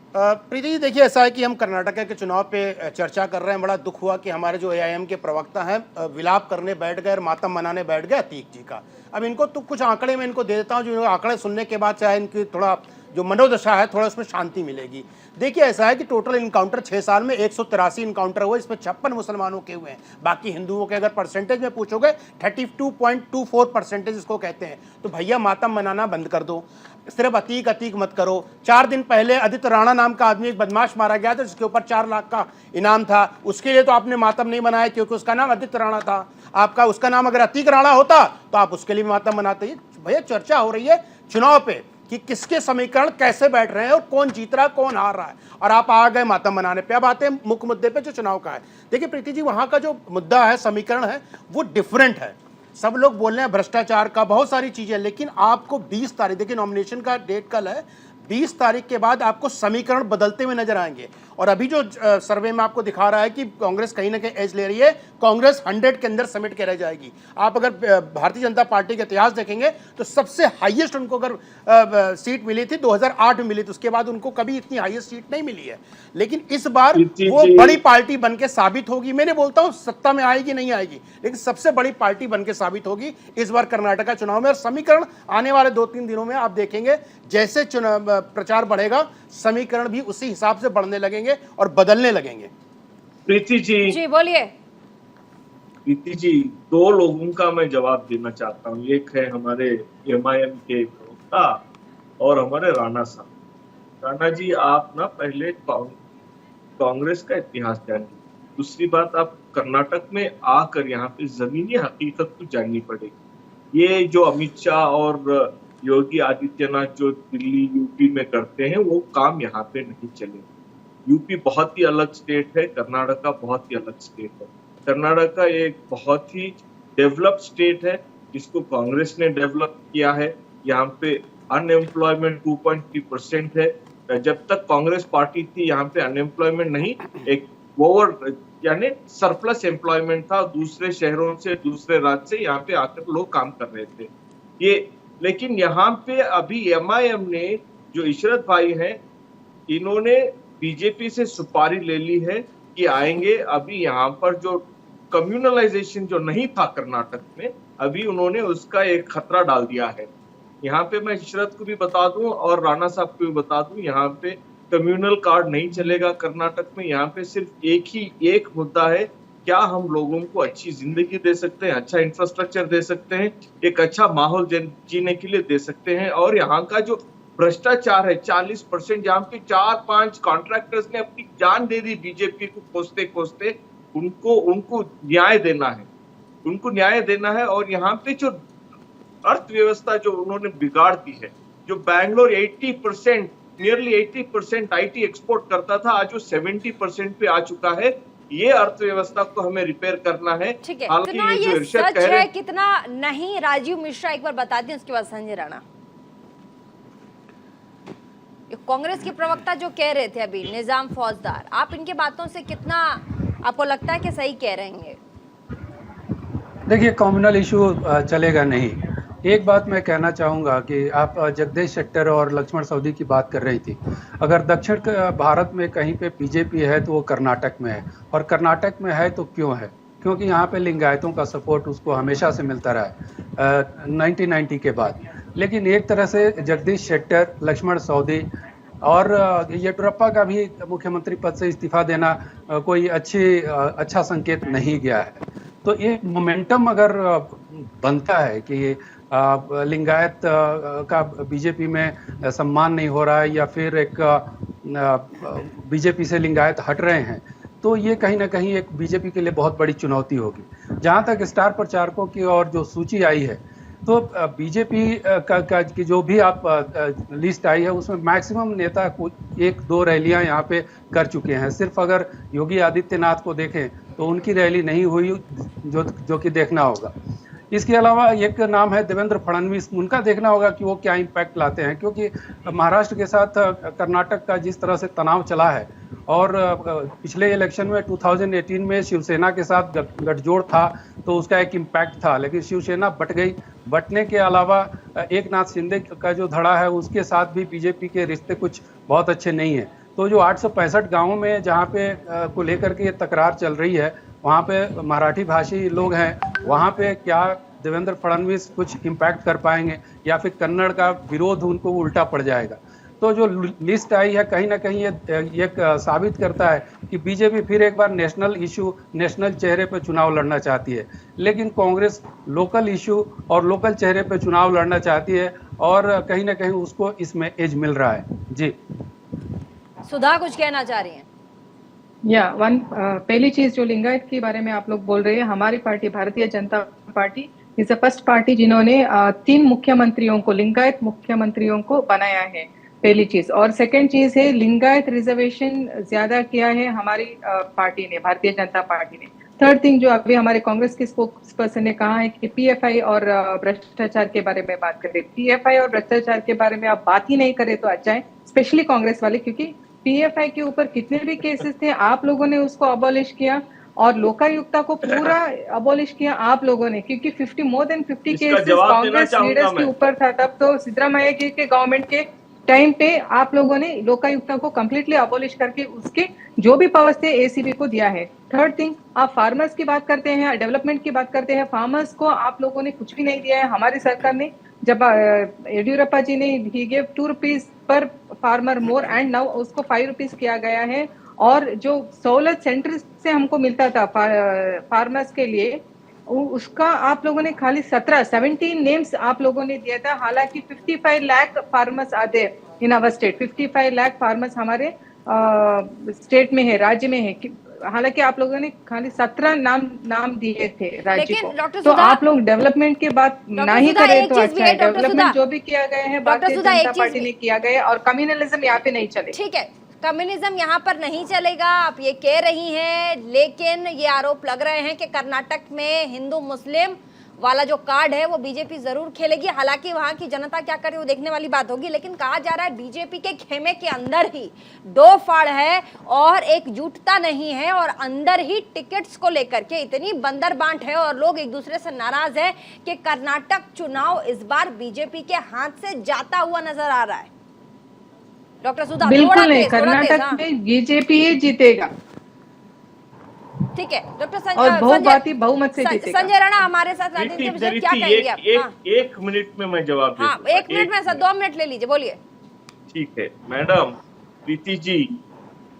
प्रीति जी, देखिए ऐसा है कि हम कर्नाटक के चुनाव पे चर्चा कर रहे हैं। बड़ा दुख हुआ कि हमारे जो AIM के प्रवक्ता हैं विलाप करने बैठ गए और मातम मनाने बैठ गए अतीक जी का। अब इनको तो कुछ आंकड़े मैं इनको दे देता हूँ, जो आंकड़े सुनने के बाद चाहे इनकी थोड़ा जो मनोदशा है थोड़ा उसमें शांति मिलेगी। देखिए ऐसा है कि टोटल इनकाउंटर 6 साल में 183 इनकाउंटर हुए, इसमें 56 मुसलमानों के हुए हैं। बाकी हिंदुओं के अगर परसेंटेज में पूछोगे 32.24% इसको कहते हैं। तो भैया मातम मनाना बंद कर दो, सिर्फ अतीक अतीक मत करो। 4 दिन पहले आदित्य राणा नाम का आदमी एक बदमाश मारा गया था, जिसके ऊपर 4 लाख का इनाम था। उसके लिए तो आपने मातम नहीं मनाया क्योंकि उसका नाम आदित्य राणा था। आपका उसका नाम अगर अतीक राणा होता तो आप उसके लिए मातम मनाते। भैया चर्चा हो रही है चुनाव पे कि किसके समीकरण कैसे बैठ रहे हैं और कौन जीत रहा है कौन हार रहा है, और आप आ गए मातम मनाने पे। अब आते हैं मुख्य मुद्दे पे जो चुनाव का है। देखिए प्रीति जी, वहां का जो मुद्दा है, समीकरण है, वो डिफरेंट है। सब लोग बोल रहे हैं भ्रष्टाचार का, बहुत सारी चीजें, लेकिन आपको 20 तारीख, देखिए नॉमिनेशन का डेट कल है, 20 तारीख के बाद आपको समीकरण बदलते हुए नजर आएंगे। और अभी जो सर्वे में आपको दिखा रहा है कि कांग्रेस कहीं ना कहीं एज ले रही है, कांग्रेस 100 के अंदर समेट के रह जाएगी। आप अगर भारतीय जनता पार्टी का इतिहास देखेंगे तो सबसे हाईएस्ट उनको अगर सीट मिली थी 2008 में मिली थी, उसके बाद उनको कभी इतनी हाईएस्ट सीट नहीं मिली है। लेकिन इस बार वो बड़ी पार्टी बन के साबित होगी। मैं नहीं बोलता हूँ सत्ता में आएगी नहीं आएगी, लेकिन सबसे बड़ी पार्टी बन के साबित होगी इस बार कर्नाटक चुनाव में। और समीकरण आने वाले 2-3 दिनों में आप देखेंगे, जैसे चुनाव प्रचार बढ़ेगा समीकरण भी उसी हिसाब से बढ़ने लगेंगे और बदलने लगेंगे। प्रीति जी बोलिए। प्रीति जी, 2 लोगों का मैं जवाब देना चाहता हूँ। एक है हमारे MIM के प्रवक्ता और हमारे राणा साहब। राणा जी, आप ना पहले कांग्रेस का इतिहास जानिए। दूसरी बात, आप कर्नाटक में आकर यहाँ पे जमीनी हकीकत को जाननी पड़ेगी। ये जो अमित शाह और योगी आदित्यनाथ जो दिल्ली यूपी में करते हैं, वो काम यहाँ पे नहीं चलेगा। यूपी बहुत ही अलग स्टेट है, कर्नाटक का बहुत ही अलग स्टेट है। कर्नाटक का एक बहुत ही डेवलप्ड स्टेट है, जिसको कांग्रेस ने डेवलप किया है। यहाँ पे अनएम्प्लॉयमेंट 2.3% है। जब तक कांग्रेस पार्टी थी यहाँ पे अनएम्प्लॉयमेंट नहीं, एक ओवर यानी सरप्लस एम्प्लॉयमेंट था। दूसरे शहरों से, दूसरे राज्य से यहाँ पे आकर लोग काम कर रहे थे। ये लेकिन यहाँ पे अभी MIM ने जो इशरत भाई हैं, इन्होंने बीजेपी से सुपारी ले ली है कि आएंगे। अभी यहाँ पर जो कम्युनलाइजेशन जो नहीं था कर्नाटक में, अभी उन्होंने उसका एक खतरा डाल दिया है। यहाँ पे मैं इशरत को भी बता दूं और राणा साहब को भी बता दूं, यहाँ पे कम्युनल कार्ड नहीं चलेगा कर्नाटक में। यहाँ पे सिर्फ एक मुद्दा है, क्या हम लोगों को अच्छी जिंदगी दे सकते हैं, अच्छा इंफ्रास्ट्रक्चर दे सकते हैं, एक अच्छा माहौल जीने के लिए दे सकते हैं। और यहाँ का जो भ्रष्टाचार है 40%, जहाँ पे 4-5 कॉन्ट्रैक्टर्स ने अपनी जान दे दी बीजेपी को कोसते कोसते। उनको न्याय देना है, उनको न्याय देना है। और यहाँ पे जो अर्थव्यवस्था जो उन्होंने बिगाड़ दी है, जो बैंगलोर 80% नियरली 80% IT एक्सपोर्ट करता था, आज वो 70% पे आ चुका है। ये अर्थव्यवस्था को हमें रिपेयर करना है। ठीक है, हालांकि कितना ये जो ये इरशाद सच कह रहे है कितना नहीं, राजीव मिश्रा एक बार बता दें, उसके बाद संजय राणा। कांग्रेस के प्रवक्ता जो कह रहे थे अभी, निजाम फौजदार, आप इनके बातों से कितना आपको लगता है कि सही कह रहे हैं? देखिए, कम्युनल इशू चलेगा नहीं। एक बात मैं कहना चाहूँगा कि आप जगदीश शेट्टर और लक्ष्मण सवदी की बात कर रही थी। अगर दक्षिण भारत में कहीं पे बीजेपी है तो वो कर्नाटक में है, और कर्नाटक में है तो क्यों है? क्योंकि यहाँ पे लिंगायतों का सपोर्ट उसको हमेशा से मिलता रहा है। 1990 के बाद। लेकिन एक तरह से जगदीश शेट्टर, लक्ष्मण सवदी और येडियुरप्पा का भी मुख्यमंत्री पद से इस्तीफा देना कोई अच्छा संकेत नहीं गया है। तो एक मोमेंटम अगर बनता है कि लिंगायत का बीजेपी में सम्मान नहीं हो रहा है या फिर एक बीजेपी से लिंगायत हट रहे हैं, तो ये कहीं ना कहीं एक बीजेपी के लिए बहुत बड़ी चुनौती होगी। जहां तक स्टार प्रचारकों की और जो सूची आई है, तो बीजेपी की जो भी आप लिस्ट आई है उसमें मैक्सिमम नेता कुछ 1-2 रैलियां यहाँ पे कर चुके हैं। सिर्फ अगर योगी आदित्यनाथ को देखें तो उनकी रैली नहीं हुई, जो कि देखना होगा। इसके अलावा एक नाम है देवेंद्र फडणवीस, उनका देखना होगा कि वो क्या इम्पैक्ट लाते हैं, क्योंकि महाराष्ट्र के साथ कर्नाटक का जिस तरह से तनाव चला है और पिछले इलेक्शन में 2018 में शिवसेना के साथ गठजोड़ था तो उसका एक इम्पैक्ट था, लेकिन शिवसेना बट गई। बटने के अलावा एक नाथ शिंदे का जो धड़ा है उसके साथ भी बीजेपी के रिश्ते कुछ बहुत अच्छे नहीं है। तो जो 865 गाँवों में जहाँ पे को लेकर के तकरार चल रही है, वहाँ पे मराठी भाषी लोग हैं, वहाँ पे क्या देवेंद्र फडणवीस कुछ इम्पैक्ट कर पाएंगे या फिर कन्नड़ का विरोध उनको उल्टा पड़ जाएगा। तो जो लिस्ट आई है कहीं ना कहीं ये साबित करता है कि बीजेपी फिर एक बार नेशनल इशू, नेशनल चेहरे पर चुनाव लड़ना चाहती है, लेकिन कांग्रेस लोकल इशू और लोकल चेहरे पर चुनाव लड़ना चाहती है और कहीं ना कहीं उसको इसमें एज मिल रहा है। जी सुधा कुछ कहना चाह रही हैं? पहली चीज जो लिंगायत के बारे में आप लोग बोल रहे हैं, हमारी party Bharatiya Janata party is the first party जिन्होंने 3 मुख्यमंत्रियों को, लिंगायत मुख्यमंत्रियों को बनाया है, पहली चीज। और सेकंड चीज है लिंगायत रिजर्वेशन ज्यादा किया है हमारी पार्टी ने, भारतीय जनता पार्टी ने। थर्ड थिंग जो अभी हमारे कांग्रेस के स्पोक्स पर्सन ने कहा है कि पीएफआई और भ्रष्टाचार के बारे में बात करें। पीएफआई और भ्रष्टाचार के बारे में आप बात ही नहीं करें तो अच्छा है, स्पेशली कांग्रेस वाले, क्योंकि पीएफआई के ऊपर कितने भी केसेस थे आप लोगों ने उसको अबॉलिश किया और लोकायुक्ता को पूरा अबॉलिश किया आप लोगों ने, क्योंकि more than 50 cases Congress leaders के ऊपर था। तब तो सिद्धरामैया जी के गवर्नमेंट के टाइम पे आप लोगों ने लोकायुक्ता को कंप्लीटली अबॉलिश करके उसके जो भी पावर्स थे एसीबी को दिया है। थर्ड थिंग, आप फार्मर्स की बात करते हैं, डेवलपमेंट की बात करते हैं, फार्मर्स को आप लोगों ने कुछ भी नहीं दिया है। हमारी सरकार ने, जब येडियुरप्पा जी ने he gave 2 rupees per farmer more and now उसको 5 रुपीज किया गया है। और जो सहूलत सेंटर से हमको मिलता था फार्मर्स के लिए, उसका आप लोगों ने खाली 17 नेम्स आप लोगों ने दिया था। हालांकि 55 लाख फार्मर्स आते हैं in our state, 55 lakh farmers हमारे स्टेट में है, राज्य में है। हालांकि आप लोगों ने खाली 17 नाम दिए थे राज्य को। तो आप लोग डेवलपमेंट की बात नहीं करें तो अच्छा है। डेवलपमेंट जो भी किया गया है भारतीय जनता पार्टी ने किया गया है और कम्युनलिज्म यहाँ पे नहीं चले। ठीक है, कम्युनिज्म यहाँ पर नहीं चलेगा, आप ये कह रही हैं, लेकिन ये आरोप लग रहे हैं कि कर्नाटक में हिंदू मुस्लिम वाला जो कार्ड है वो बीजेपी जरूर खेलेगी। हालांकि वहां की जनता क्या करे वो देखने वाली बात होगी, लेकिन कहा जा रहा है बीजेपी के खेमे के अंदर ही 2 फाड़ है और एकजुटता नहीं है और अंदर ही टिकट्स को लेकर के इतनी बंदर बांट है और लोग एक दूसरे से नाराज है कि कर्नाटक चुनाव इस बार बीजेपी के हाथ से जाता हुआ नजर आ रहा है। डॉक्टर सुधा, बिल्कुल नहीं, कर्नाटक में बीजेपी ही जीतेगा। ठीक है डॉक्टर और बहुमत से जीतेगा। संजय राणा हमारे साथ राजनीति विशेषज्ञ, क्या कहेंगे आप? एक मिनट में मैं जवाब हाँ, 1 मिनट में सर 2 मिनट ले लीजिए, बोलिए। ठीक है मैडम प्रीति जी,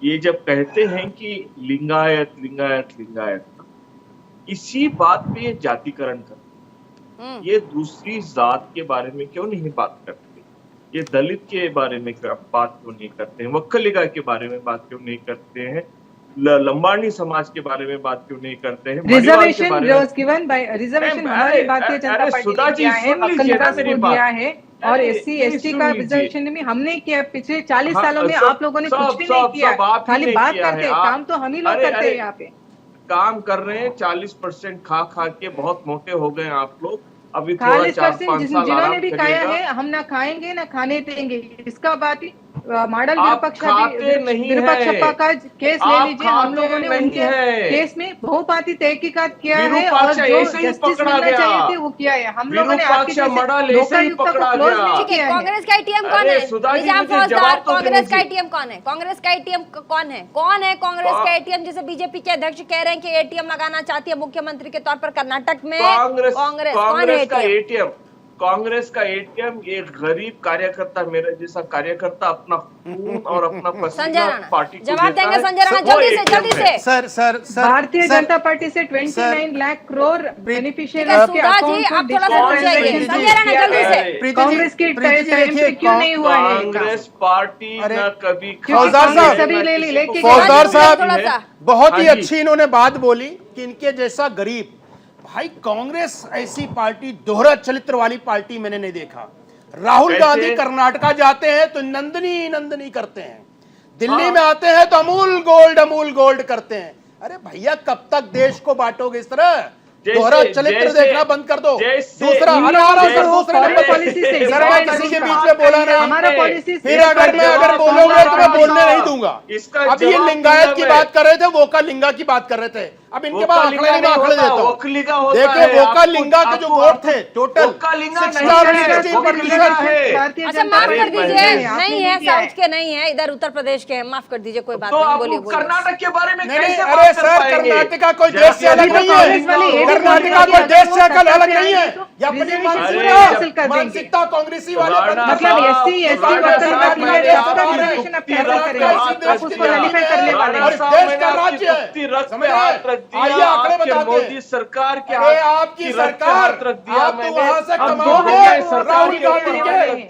ये जब कहते हैं कि लिंगायत लिंगायत लिंगायत, इसी बात पे ये जातिकरण करते, ये दूसरी जात के बारे में क्यों नहीं बात करते? ये दलित के बारे में बात क्यों नहीं करते हैं? वक्कलिगा के बारे में बात क्यों नहीं करते हैं? लंबाणी समाज के बारे में बात क्यों नहीं करते हैं? रिजर्वेशन हमारी भारतीय जनता पार्टी ने किया है, वक्कलिगा को दिया है और SC ST का रिजर्वेशन भी हमने किया। पिछले 40 सालों में आप लोगों ने कुछ भी नहीं किया, खाली बात करते हैं, काम तो हम ही लोग करते हैं। यहाँ पे काम कर रहे हैं, 40% खा के बहुत मोटे हो गए आप लोग। अभी 40% जिन्होंने भी खाया है, हम ना खाएंगे ना खाने देंगे, इसका बात ही मॉडल आप खाते नहीं हैं। विरूपाक्षप्पा का केस ले आप लीजिए, हम खाते लोगों ने नहीं उनके हैं। केस में बहुपाती तहकीकात किया है और विरूपाक्षा जो ऐसे ही जस्टिस पकड़ा मिलना गया। चाहिए थी वो किया है। हम लोगों ने आपके विरूपाक्षा मॉडल ऐसे ही लोकायुक्त को पकड़ा क्लोज गया। नहीं ठीक किया है, है। कांग्रेस का एटीएम कौन अरे है? सुधा जी, निजाम मुझे फौजदार, जवाब तो कांग्रेस देने का दीजिए। एटीएम कौन है? कांग्रेस का एटीएम कौन है? कौन है कांग्रेस का एटीएम जिसे बीजेपी के अध्यक्ष कह रहे हैं कि एटीएम लगाना चाहती है मुख्यमंत्री के तौर पर कर्नाटक में? कांग्रेस कौन है का एटीएम? एटीएम, कांग्रेस का एटीएम एक गरीब कार्यकर्ता, मेरे जैसा कार्यकर्ता अपना खून और अपना संजय पसीना राणा पार्टी को जवाब देता देंगे। है, संजय राणा वो जल्दी से ATM जल्दी है। से। सर भारतीय जनता पार्टी से 29 लाख करोड़ बेनिफिशियरी ठीक है, सुधा जी, आप थोड़ा सा रुक जाइए। संजय राणा जल्दी से। कांग्रेस की टाइम पे क्यों नहीं हुआ है? कांग्रेस पार्टी न कभी फौजदार साहब, सभी ले ली, लेके फौजदार थोड़ा साहब सा। बहुत ही हाँ जी। अच्छी इन्होंने बात बोली कि इनके जैसा गरीब भाई, कांग्रेस ऐसी पार्टी दोहरा चरित्र वाली पार्टी मैंने नहीं देखा। राहुल कैसे? गांधी कर्नाटका जाते हैं तो नंदनी नंदनी करते हैं, दिल्ली में आते हैं तो अमूल गोल्ड करते हैं। अरे भैया, कब तक देश को बांटोगे इस तरह? दोहरा चरित्र देखना बंद कर दो। दूसरा, अरे आ रहा हूं सर, दूसरे नंबर पॉलिसी से सर, मैं किसी के बीच में बोला नहीं। हमारा पॉलिसी फिर अगर बोलोगे तो मैं बोलने नहीं दूंगा। इसका अब ये जवाब लिंगायत दूंगा की मैं। बात कर रहे थे, वोका लिंगा की बात कर रहे थे। अब इनके पास आंकड़े नहीं, मैं आंकड़े देता हूँ। वोकलिगा होता देखिए, है, वोका आपको- लिंगा के जो आपको- वोट थे टोटल वोकालिंगा नहीं 16% भारतीय अच्छा, जनता माफ कर पार्टी दीजिए, आपने नहीं है, दिया साउथ के नहीं है, इधर उत्तर प्रदेश के हैं। माफ कर दीजिए, कोई बात तो नहीं, आप बोलिए बोलिए। कर्नाटक के बारे में नहीं, कैसे नहीं, बात अरे कर सर, पाएंगे? कर्नाटका कोई देश से अलग नहीं है। कर्नाटका कोई देश से अलग नहीं है। ये अपनी मानसिकता कांग्रेसी वाले मतलब SC ST वर्ग में रिजर्वेशन आप कैसे करेंगे? आप उसको नलीफाई करने वाले हैं। और देश का राज्य है, समझ रहे हैं? आइए आंकड़े बताते हैं। मोदी सरकार के अरे आपकी सरकार, आप तो वहां से कमाओगे,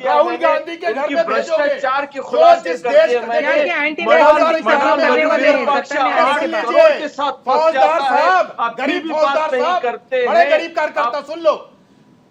राहुल गांधी के घर में भेजोगे। भ्रष्टाचार के जो खुलासे जिस करते देश हैं, में यहाँ के एंटी फौजदार करने वाले हैं, सत्ता में आने के बाद। करोड़ के साथ फंस फौजदार जाता है, साहब, आप गरीब भी फौजदार बात नहीं साहब, करते बड़े हैं। गरीब कार्यकर्ता, सुन लो,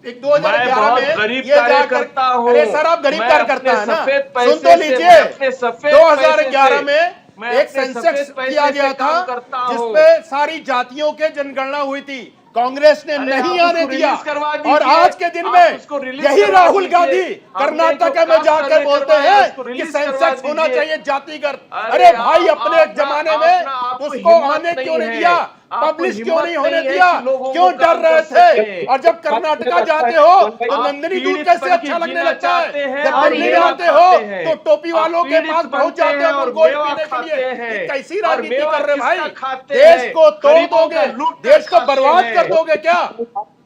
एक मैं 2011 बहुत में गरीब ये जाकर, कार्यकर्ता हूँ। अरे सर, आप गरीब मैं कार्यकर्ता अपने है ना, सफेद सुन पैसे तो से, लीजिए। मैं अपने सफेद 2011 पैसे से, में मैं एक अपने सेंसेक्स सफेद पैसे किया से गया था, काम करता हूँ। जिसपे सारी जातियों के जनगणना हुई थी। कांग्रेस ने अरे नहीं आप आने उसको दिया, रिलीज करवा दीजिए। और आज के दिन आप में उसको रिलीज यही करवा राहुल दीजिए। गांधी हमने कर्नाटक जो में काम जाकर सर्वे बोलते करवाया, हैं उसको कि रिलीज सेंसेक्स करवा होना दीजिए। चाहिए जातिगत। अरे अरे भाई, आप- अपने आप- जमाने आप- में आपको उसको हिम्मत आने क्यों नहीं नहीं है। दिया, आपको पब्लिश क्यों हिम्मत नहीं होने नहीं है दिया, कि लोगों क्यों को डर काम रहे कर सकते थे? हैं। और जब कर्नाटका जाते हो तो आप नंदिनी दूध पीड़ित कैसे बन अच्छा के लगने जीना लगता है? चाहते हैं जब और दिल्ली में मेवा आते हो खाते हैं। तो टोपी वालों आप के पीड़ित पास पहुंच बनते जाते हैं हैं और उनको मेवा पीने के खाते लिए। हैं। ये कैसी और राजनीति मेवा कर रहे भाई? किसका खाते देश हैं? को तोड़ गरीबों दोगे, का लूट कर देश को खाते बर्बाद हैं। कर दोगे क्या?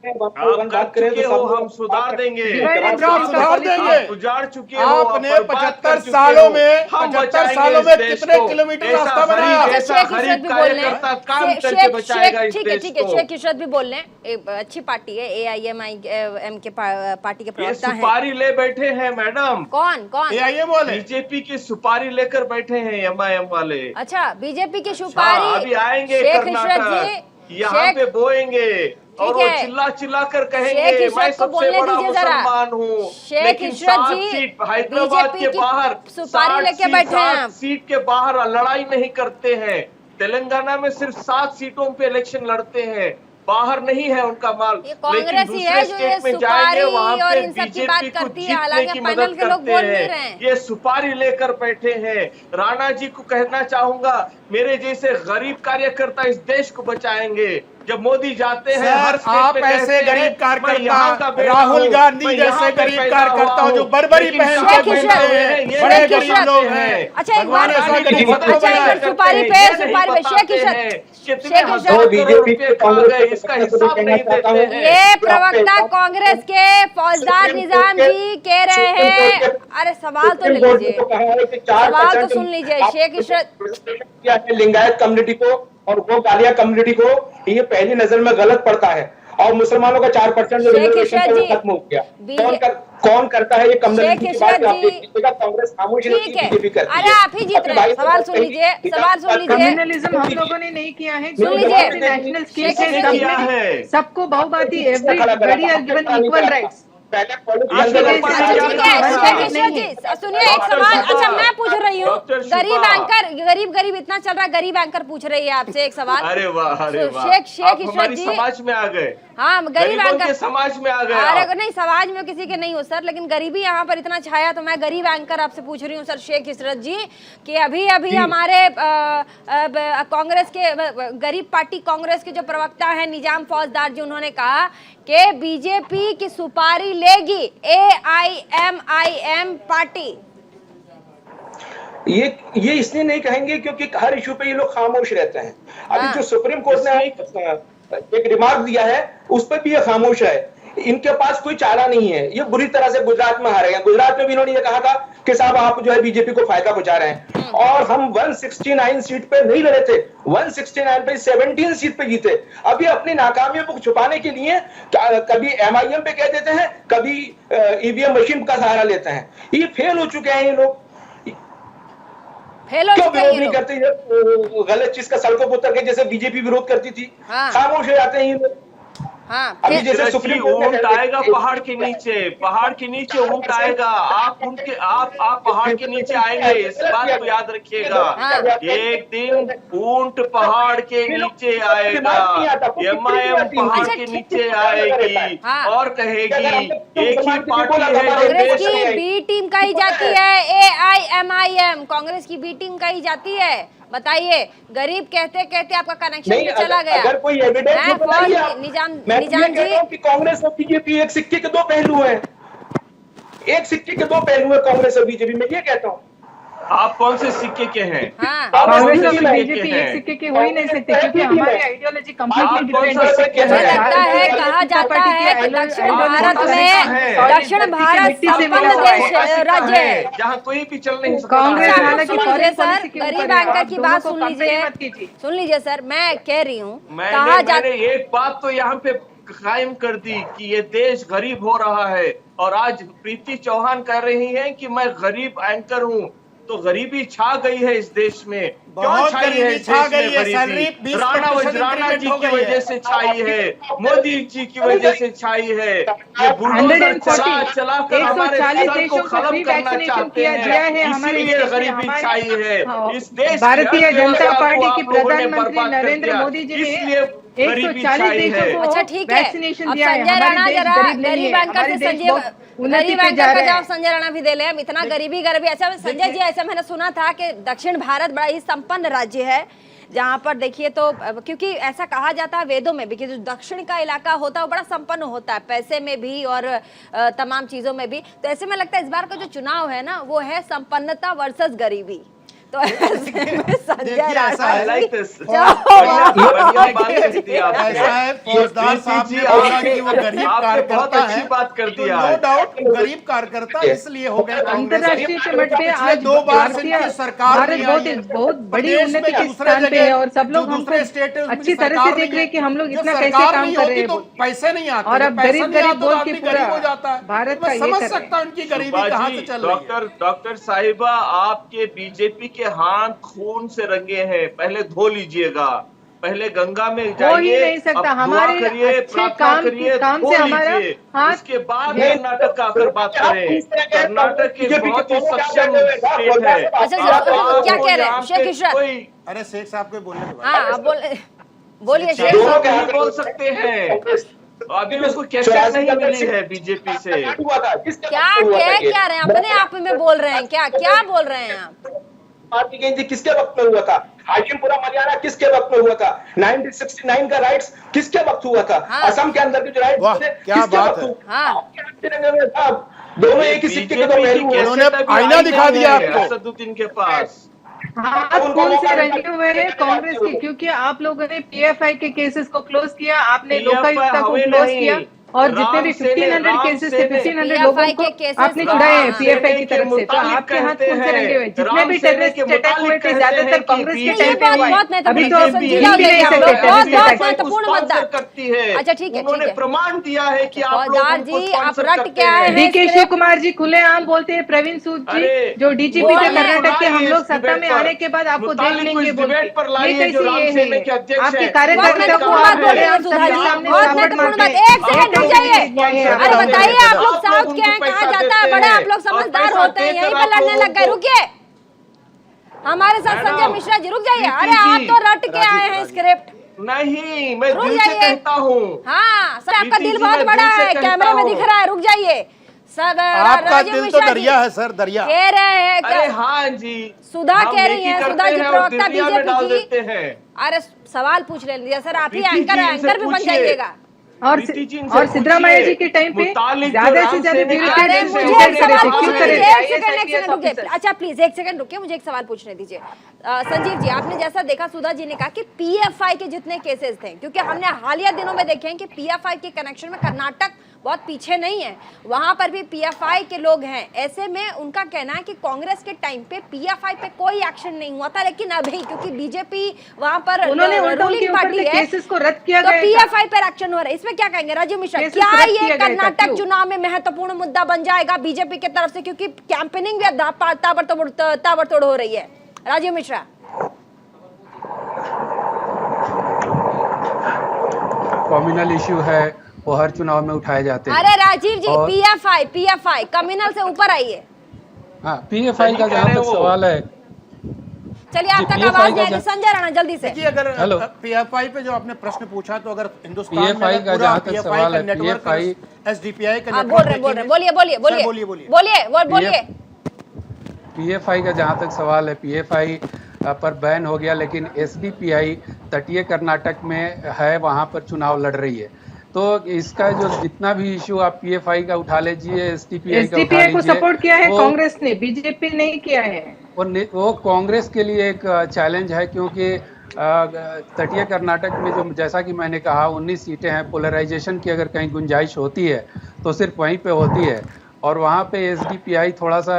आप कर चुके हो, हम सुधार देंगे। आप सुधार देंगे। आप उजाड़ चुके हो, आपने आप बर्बाद 75 कर चुके सालों हो। में हम 75 बचाएंगे सालों इस में देश कितने को। किलोमीटर ऐसा रास्ता बनाया? गरीब, ऐसा शेख गरीब इशरत भी बोल रहे हैं। कार्यकर्ता काम शेख- करके शेख- बचाएगा इस ठीक है, देश ठीक है, को। शेख इशरत भी बोल रहे हैं। एक अच्छी पार्टी है, AIMIM के पार्टी के ये प्रवक्ता हैं। सुपारी ले बैठे हैं मैडम, कौन कौन? AIM वाले बीजेपी की सुपारी लेकर बैठे हैं MIM वाले। अच्छा, बीजेपी की हाँ, सुपारी अभी आएंगे शेख इशरत कर्नाटक, जी, यहाँ शेख पे बोएंगे और वो है। चिल्ला चिल्ला कर शेख कहेंगे इशरत मैं को सबसे बोलने बड़ा दीजिए जरा। मुसलमान हूँ। शेख लेकिन इशरत 60 जी, सीट हैदराबाद बीजेपी के की बाहर सुपारी 60 लेके सीट, बैठे हैं 60 आप। सीट के बाहर लड़ाई नहीं करते हैं। तेलंगाना में सिर्फ 7 सीटों पे इलेक्शन लड़ते हैं, बाहर नहीं है उनका माल। ये कांग्रेस ही है जो ये सुपारी और इन सब की बात करती है, हालांकि पैनल के लोग बोल नहीं रहे हैं। ये सुपारी लेकर बैठे हैं। राणा जी को कहना चाहूंगा, मेरे जैसे गरीब कार्यकर्ता इस देश को बचाएंगे। जब मोदी जाते हैं हर सर, स्टेट आप पे ऐसे कहते हैं, गरीब मैं यहाँ का कार्यकर्ता, बेटा राहुल हूँ, गांधी मैं जैसे यहाँ पे गरीब पैदा कार्यकर्ता हुआ हो जो हूँ। बर्बरी लेकिन पहन शेख के इशरत, घूमते हैं, ये बड़े शेख गरीब इशरत। लोग हैं। अच्छा, एक भगवान बात- ऐसा गरीब अच्छा, सबको बनाए। एक सुपारी पे सुपारी पे शेख इशरत, कितने शेख हजारों इशरत। करोड़ रुपए खा गए, इसका हिसाब नहीं देते हैं। ये प्रवक्ता कांग्रेस के फौजदार निजाम जी कह रहे हैं। अरे सवाल तो ले लीजिए, सवाल तो सुन लीजिए। शेख इशरत, लिंगायत कम्युनिटी को और वो गालिया कम्युनिटी को ये पहली नजर में गलत पड़ता है और मुसलमानों का 4% जो शेख रिजर्वेशन इशरत था वो जी, खत्म हो गया। बीजे- कौन करता है ये कम्युनिटी शेख की बात? इशरत आप जी, देखिएगा, कांग्रेस खामोश ठीक रहती है। बीजेपी करती अरे है। आप ही जीत रहे हैं। सवाल सुन लीजिए, सवाल सुन लीजिए। कम्युनलिज्म हम लोगों ने नहीं किया है। सुन लीजिए। नेशनल स्कीम शेख इशरत से किया है। सबको बहुबाती everybody are given equal rights. पहले पॉलिसी अच्छा अंदर ठीक है शेखर जी, सुनिए एक सवाल। अच्छा मैं पूछ रही हूँ, डॉक्टर गरीब शुभा। एंकर गरीब इतना चल रहा है, गरीब एंकर पूछ रही है आपसे एक सवाल। अरे वाह, अरे वाह, शेख आप ईश्वर हमारी जी, समाज में आ गए। हाँ गरीब गरीबों एंकर के समाज में आ गए अरे आप। नहीं, समाज में किसी के नहीं हो सर, लेकिन गरीबी यहाँ पर इतना छाया, तो मैं गरीब एंकर आपसे पूछ रही हूँ सर शेख इशरत जी कि अभी हमारे कांग्रेस के गरीब पार्टी कांग्रेस के जो प्रवक्ता हैं निजाम फौजदार जी, उन्होंने कहा कि बीजेपी की सुपारी लेगी AIMIM पार्टी। ये इसलिए नहीं कहेंगे क्योंकि हर इशू पे ये लोग खामोश रहते हैं। अभी जो सुप्रीम कोर्ट ने एक रिमार्क दिया है उस पर भी ये खामोश है। इनके पास कोई चारा नहीं है। ये बुरी तरह से गुजरात में हारे हैं। गुजरात में भी इन्होंने ये कहा था कि साहब आप जो है बीजेपी को फायदा पहुंचा रहे हैं, और हम 169 सीट पे नहीं लड़े थे, 169 पे 17 सीट पे जीते। अभी अपनी नाकामियों को छुपाने के लिए कभी MIM पे कह देते हैं, कभी EVM मशीन का सहारा लेते हैं। ये फेल हो चुके हैं ये लोग। क्यों विरोध नहीं करते? गलत चीज का सड़कों पर उतर के जैसे बीजेपी विरोध करती थी, खामोश हो जाते हैं ये लोग। अभी जैसे सुप्रीम कोर्ट आएगा पहाड़ के नीचे ऊंट आएगा, आप पहाड़ के नीचे आएंगे, इस बात को याद रखिएगा। एक दिन ऊंट पहाड़ के नीचे आएगा, MIM पहाड़ के नीचे आएगी और कहेगी एक ही पार्टी है। कांग्रेस की बी टीम कही जाती है AIMIM, कांग्रेस की बी टीम कही जाती है। बताइए, गरीब कहते कहते आपका कनेक्शन भी चला गया। अगर कोई एविडेंस निजाम जी कि कांग्रेस और बीजेपी एक सिक्के के दो पहलू हैं, एक सिक्के के दो पहलू है कांग्रेस और बीजेपी। मैं ये कहता हूँ। आप कौन से सिक्के के हैं? कांग्रेस और बीजेपी एक सिक्के के हो ही नहीं सकते, क्योंकि हमारी आइडियोलॉजी कंप्लीटली डिफरेंट है। मुझे लगता है, कहा जाता है कि दक्षिण भारत संपन्न देश राज्य है जहाँ कोई भी चल नहीं सकता। कांग्रेस हालांकि सर गरीब एंकर की बात सुन लीजिए सर, मैं कह रही हूँ, कहा जाता मैंने एक बात तो यहाँ पे कायम कर दी कि ये देश गरीब हो रहा है, और आज प्रीति चौहान कह रही हैं कि मैं गरीब एंकर हूँ, तो गरीबी छा गई है इस देश में। क्यों छाई है इस देश में गरीबी? राणा वज्राना जी की वजह से छाई है, मोदी जी की वजह से छाई है। ये बुलडोजर चला कर हमारे सर को खत्म करना चाहते हैं, इसीलिए गरीबी छाई है इस देश। भारतीय जनता पार्टी की प्रधानमंत्री नरेंद्र मोदी जी ने 140 देशों को अच्छा ठीक है, वैक्सीनेशन अब दिया है। संजय राणा जरा गरीब गरीब एंकर से गरीब एंकर का जवाब संजय राणा भी दे ले। हम इतना गरीबी अच्छा संजय जी, ऐसा मैंने सुना था कि दक्षिण भारत बड़ा ही संपन्न राज्य है, जहाँ पर देखिए तो क्योंकि ऐसा कहा जाता है वेदों में भी कि जो दक्षिण का इलाका होता है वो बड़ा संपन्न होता है, पैसे में भी और तमाम चीजों में भी। तो ऐसे में लगता है इस बार का जो चुनाव है ना, वो है संपन्नता वर्सेस गरीबी। तो ऐसे में संजय राणा फौजदार साहब ने बोला कि वो गरीब कार्यकर्ता है, बात कर दिया। नो डाउट गरीब कार्यकर्ता इसलिए हो गए अंतर्राष्ट्रीय मट पे आज 2 बार से सरकार बहुत बड़ी उन्नति के स्थान पे है, और सब लोग हमको अच्छी तरह से देख रहे हैं कि हम लोग इतना कैसे काम कर रहे हैं। तो पैसे नहीं आते, और अब गरीब बोल के पूरा हो जाता है। भारत का समझ सकता हूं उनकी गरीबी कहां से चल रही है। डॉक्टर साहिबा, आपके बीजेपी के हाथ खून से रंगे हैं, पहले धो लीजिएगा, पहले गंगा में जाइए, हो ही नहीं सकता। हमारे अच्छे काम से हमारा हाथ, इसके बाद कर्नाटक का अगर बात करें, कर्नाटक एक बहुत ही सक्षम स्टेट है। अच्छा क्या कह रहे हैं शेख इशरत? अरे शेख साहब को बोलने दो। हाँ बोलिए शेख साहब। नहीं बोल सकते हैं, अभी उसको कैसे नहीं मिली है बीजेपी से। क्या कह रहे हैं? अपने आप में बोल रहे हैं, क्या बोल रहे हैं आप? पार्टी गई थी किसके वक्त में हुआ था? हाकिमपुरा मरियाना किसके वक्त में हुआ था? 1969 का राइट्स किसके वक्त हुआ था? असम के अंदर के जो राइट्स क्या बात है, दोनों एक ही सिक्के के दो पहलू हैं। उन्होंने आईना दिखा दिया आपको। असदुद्दीन के पास हाथ कौन से रंगे हुए हैं कांग्रेस के, क्योंकि आप लोगों ने PFI के केसेस को क्लोज किया, आपने लोकायुक्ता को क्लोज किया, और जितने भी 1500 केसेस थे 1500 लोगों को आपने छुड़ाए हैं PFI की तरफ से। तो आपके हाथ कौन से रंगे हुए? जितने भी टेररिस्ट अटैक हुए थे ज्यादातर कांग्रेस के टाइम पे हुए, अभी तो आप गिन भी नहीं सकते टेररिस्ट अटैक। अच्छा ठीक है, उन्होंने प्रमाण दिया है कि आप जी आप रट क्या है? DK शिव कुमार जी खुलेआम बोलते हैं, प्रवीण सूद जी जो DGP थे कर्नाटक के, हम लोग सत्ता में आने के बाद आपको देख लेंगे बोलते। ये कैसे ये है? आपके कार्यकर्ता को आप खुलेआम सबके सामने सामने रुक जाइए। अरे बताइए, आप लोग साउथ के हैं, कहा जाता है बड़े आप लोग समझदार होते हैं, यहीं पर लड़ने लग गए। रुकिए, हमारे साथ संजय मिश्रा जी, रुक जाइए। अरे आप तो रट के आए हैं स्क्रिप्ट। नहीं, मैं दिल से कहता हूँ। हाँ सर, आपका दिल बहुत बड़ा है, कैमरे में दिख रहा है। रुक जाइए सर, आपका दिल तो दरिया है सर, दरिया कह रहे हैं। अरे हाँ जी, सुधा कह रही है, सुधा जी प्रवक्ता बीजेपी की। हैं। अरे सवाल पूछ ले सर, आप ही एंकर भी बन जाइएगा। और सिद्धरामैया जी के टाइम पे ज्यादा से ज्यादा अच्छा प्लीज एक सेकंड रुकिए, मुझे एक सवाल पूछने दीजिए। संजीव जी, आपने जैसा देखा, सुधा जी ने कहा कि पीएफआई के जितने केसेस थे, क्योंकि हमने हालिया दिनों में देखे हैं कि पीएफआई के कनेक्शन में कर्नाटक बहुत पीछे नहीं है, वहां पर भी पीएफआई के लोग हैं। ऐसे में उनका कहना है कि कांग्रेस के टाइम पे पीएफआई पे कोई एक्शन नहीं हुआ था, लेकिन अभी क्योंकि बीजेपी वहां पर रूलिंग पार्टी है, केसेस को रद्द किया तो पीएफआई पे एक्शन हो रहा है। इसमें क्या कहेंगे राजीव मिश्रा? क्या ये कर्नाटक चुनाव में महत्वपूर्ण मुद्दा बन जाएगा बीजेपी की तरफ से, क्योंकि कैंपेनिंग भी ताबड़तोड़ हो रही है? राजीव मिश्रा, कम्युनल इश्यू है, वो हर चुनाव में उठाए जाते हैं। अरे राजीव जी, पीएफआई कम्युनल से ऊपर आइए। हाँ, पीएफआई का जहाँ तक सवाल है, चलिए आप तक आवाज नहीं आ रही, संजय राणा जल्दी से। देखिए, अगर पीएफआई पे जो आपने प्रश्न पूछा, तो अगर हिंदुस्तान में पीएफआई का जहाँ तक सवाल है, पीएफआई एसडीपीआई का बोल रहे बोलिए। पीएफआई का जहाँ तक सवाल है, पीएफआई पर बैन हो गया, लेकिन एसडीपीआई तटीय कर्नाटक में है, वहाँ पर चुनाव लड़ रही है। तो इसका जो जितना भी इशू आप पीएफआई का उठा लीजिए, एसडीपीआई को सपोर्ट किया है कांग्रेस ने, बीजेपी नहीं किया है। वो कांग्रेस के लिए एक चैलेंज है, क्योंकि तटीय कर्नाटक में जो, जैसा कि मैंने कहा, 19 सीटें हैं। पोलराइजेशन की अगर कहीं गुंजाइश होती है तो सिर्फ वहीं पे होती है, और वहाँ पे एसडीपीआई थोड़ा सा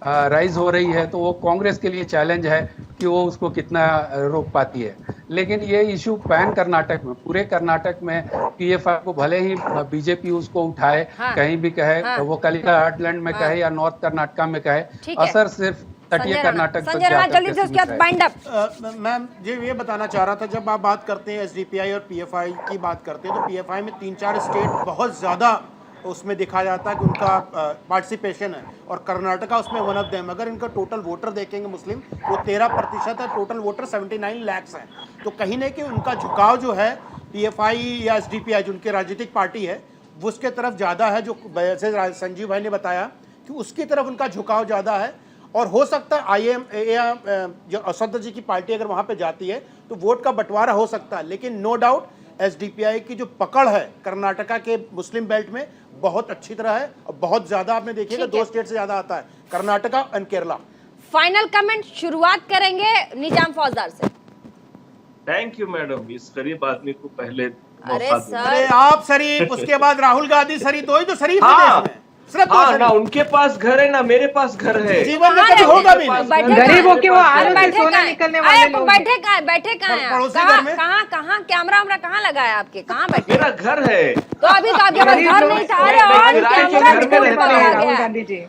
राइज हो रही है, तो वो कांग्रेस के लिए चैलेंज है कि वो उसको कितना रोक पाती है। लेकिन ये इशू पैन कर्नाटक में, पूरे कर्नाटक में पीएफआई को भले ही बीजेपी उसको उठाए, कहीं भी कहे, वो कलिंगा हार्टलैंड में कहे या नॉर्थ कर्नाटका में कहे, असर सिर्फ तटीय कर्नाटक तक जाता है। मैम ये बताना चाह रहा था, जब आप बात करते हैं एसडीपीआई और पीएफआई की बात करते हैं, तो पीएफआई में 3-4 स्टेट बहुत ज्यादा उसमें दिखा जाता है कि उनका पार्टिसिपेशन है, और कर्नाटका उसमें वन ऑफ देम। अगर इनका टोटल वोटर देखेंगे मुस्लिम, वो 13% है, टोटल वोटर 79 लाख हैं। तो कहीं ना कहीं उनका झुकाव जो है पीएफआई या एसडीपीआई, जो उनकी राजनीतिक पार्टी है, वो उसके तरफ ज़्यादा है, जो जैसे संजीव भाई ने बताया कि उसकी तरफ उनका झुकाव ज़्यादा है। और हो सकता है आईएम या जो असद जी की पार्टी अगर वहाँ पर जाती है तो वोट का बंटवारा हो सकता है, लेकिन नो डाउट एसडीपीआई की जो पकड़ है कर्नाटका के मुस्लिम बेल्ट में बहुत अच्छी तरह है, और बहुत ज्यादा आपने देखिएगा 2 स्टेट से ज्यादा आता है, Karnataka and Kerala. Final comment शुरुआत करेंगे निजाम फौजदार से। थैंक यू मैडम, इस गरीब आदमी को पहले अरे आप शरीफ, उसके बाद राहुल गांधी शरीफ, दो ही तो शरीफ है देश में। ना उनके पास घर है ना मेरे पास घर है, जीवन में कभी होगा भी नहीं। गरीबों के वो सोना निकलने वाले लोग बैठे कहाँ कैमरा कहाँ लगा है आपके? कहाँ बैठे? मेरा घर है। तो अभी तो आपके पास घर नहीं था,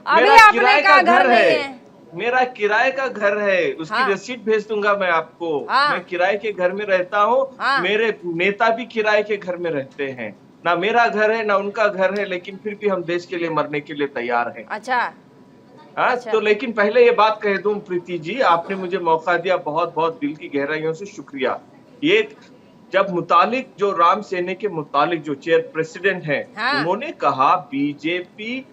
अभी आपने कहा घर नहीं है। मेरा किराए का घर है, उसकी रसीद भेज दूंगा मैं आपको। मैं किराए के घर में रहता हूँ, मेरे नेता भी किराए के घर में रहते हैं। ना मेरा घर है ना उनका घर है, लेकिन फिर भी हम देश के लिए मरने के लिए तैयार हैं। अच्छा। तो लेकिन पहले ये बात कह दूं प्रीति जी, आपने मुझे मौका दिया, बहुत बहुत दिल की गहराइयों से शुक्रिया। ये जब मुतालिक जो राम सेने के मुतालिक जो चेयर प्रेसिडेंट हैं, उन्होंने कहा बीजेपी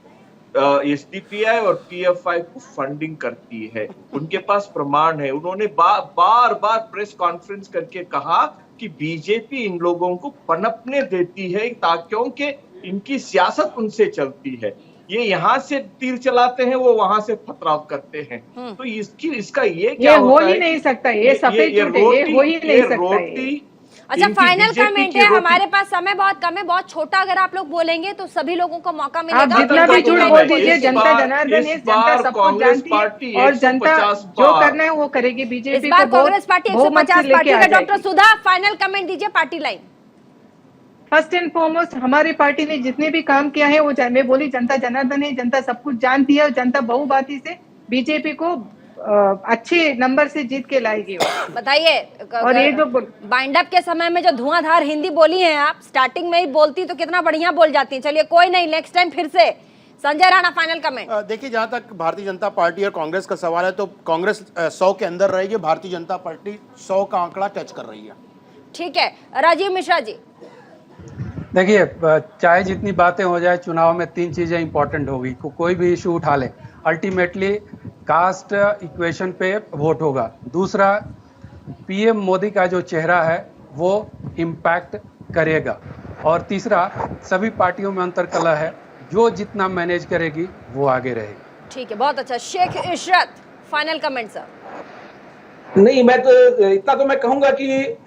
एसडीपीआई और पीएफआई को फंडिंग करती है, उनके पास प्रमाण है। उन्होंने बार बार प्रेस कॉन्फ्रेंस करके कहा कि बीजेपी इन लोगों को पनपने देती है, क्योंकि इनकी सियासत उनसे चलती है। ये यहाँ से तीर चलाते हैं, वो वहां से पथराव करते हैं। तो इसका ये क्या हो ही नहीं सकता, ये सफेद झूठ है, ये हो ही नहीं सकता। अच्छा, फाइनल कमेंट है, हमारे पास समय बहुत कम है, बहुत छोटा। अगर आप लोग बोलेंगे तो सभी लोगों को मौका मिलेगा। आप जितना भी झूठ बोल दीजिए, जनता जनार्दन है, जनता सब कुछ जानती है, और जनता जो करना है वो करेगी। बीजेपी को कांग्रेस पार्टी 150 पार्टी है। डॉक्टर सुधा, फाइनल कमेंट दीजिए, party line. First and foremost हमारी पार्टी ने जितने भी काम किया है, वो मैं बोली जनता जनार्दन है, जनता सब कुछ जानती है, और जनता बहुबाती से बीजेपी को अच्छे नंबर से जीत के लाएगी वो। बताइए, और ये जो बाइंड अप के समय में जो धुआंधार हिंदी बोली है आप, स्टार्टिंग में ही बोलती तो कितना बढ़िया बोल जाती। चलिए कोई नहीं, नेक्स्ट टाइम फिर से। Sanjay Rana, final comment. देखिए, जहां तक भारतीय जनता पार्टी और कांग्रेस का सवाल है तो कांग्रेस 100 के अंदर रहेगी, भारतीय जनता पार्टी 100 का आंकड़ा टच कर रही है। ठीक है, राजीव मिश्रा जी। देखिए, चाहे जितनी बातें हो जाए, चुनाव में 3 चीजें इंपॉर्टेंट होगी। कोई भी इशू उठा ले, अल्टीमेटली कास्ट इक्वेशन पे वोट होगा। दूसरा, पीएम मोदी का जो चेहरा है वो इम्पैक्ट करेगा। और तीसरा, सभी पार्टियों में अंतरकलह है, जो जितना मैनेज करेगी वो आगे रहेगी। ठीक है, बहुत अच्छा। Sheikh Ishrat, final comment sir. नहीं, मैं तो इतना तो मैं कहूंगा कि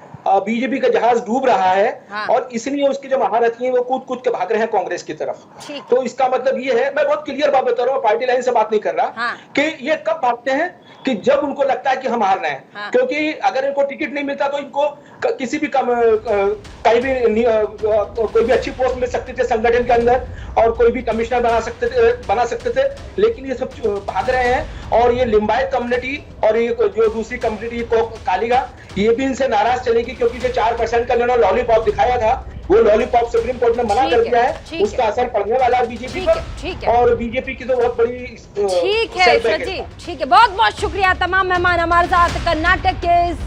बीजेपी का जहाज डूब रहा है। हाँ। और इसलिए उसके जो महारथी हैं वो कूद के भाग रहे हैं कांग्रेस की तरफ। तो इसका मतलब ये है, मैं बहुत क्लियर बात बता रहा हूँ, पार्टी लाइन से बात नहीं कर रहा। हाँ। कि ये कब भागते हैं कि जब उनको लगता है कि हम हार रहे हैं। हाँ। क्योंकि अगर इनको टिकट नहीं मिलता तो इनको किसी भी कहीं भी कोई भी अच्छी पोस्ट मिल सकती थी संगठन के अंदर, और कोई भी कमिश्नर बना सकते थे। लेकिन ये सब भाग रहे हैं। और ये लिंबायत कम्युनिटी और ये जो दूसरी कम्युनिटी कालीगा, ये भी इनसे नाराज चलेगी, क्योंकि जो 4% का इन्होंने लॉलीपॉप दिखाया था, वो लॉलीपॉप सुप्रीम कोर्ट ने मना कर दिया है। उसका असर पड़ने वाला है बीजेपी पर। और बीजेपी की तो बहुत बड़ी ठीक है इशरत जी, ठीक है, बहुत बहुत शुक्रिया। तमाम मेहमान हमारे साथ कर्नाटक के इस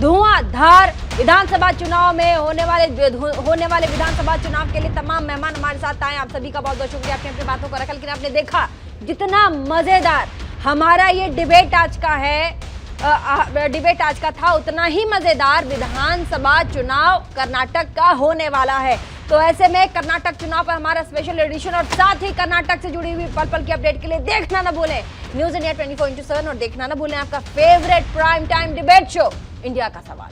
धुआंधार विधानसभा चुनाव में होने वाले विधानसभा चुनाव के लिए तमाम मेहमान हमारे साथ आए। आप सभी का बहुत बहुत शुक्रिया, आपने अपनी बातों को रखा। लेकिन आपने देखा जितना मजेदार हमारा ये डिबेट आज का था, उतना ही मजेदार विधानसभा चुनाव कर्नाटक का होने वाला है। तो ऐसे में कर्नाटक चुनाव पर हमारा स्पेशल एडिशन और साथ ही कर्नाटक से जुड़ी हुई पल पल की अपडेट के लिए देखना ना भूलें न्यूज़ इंडिया 24/7 और देखना ना भूलें आपका favourite prime time debate show India का सवाल।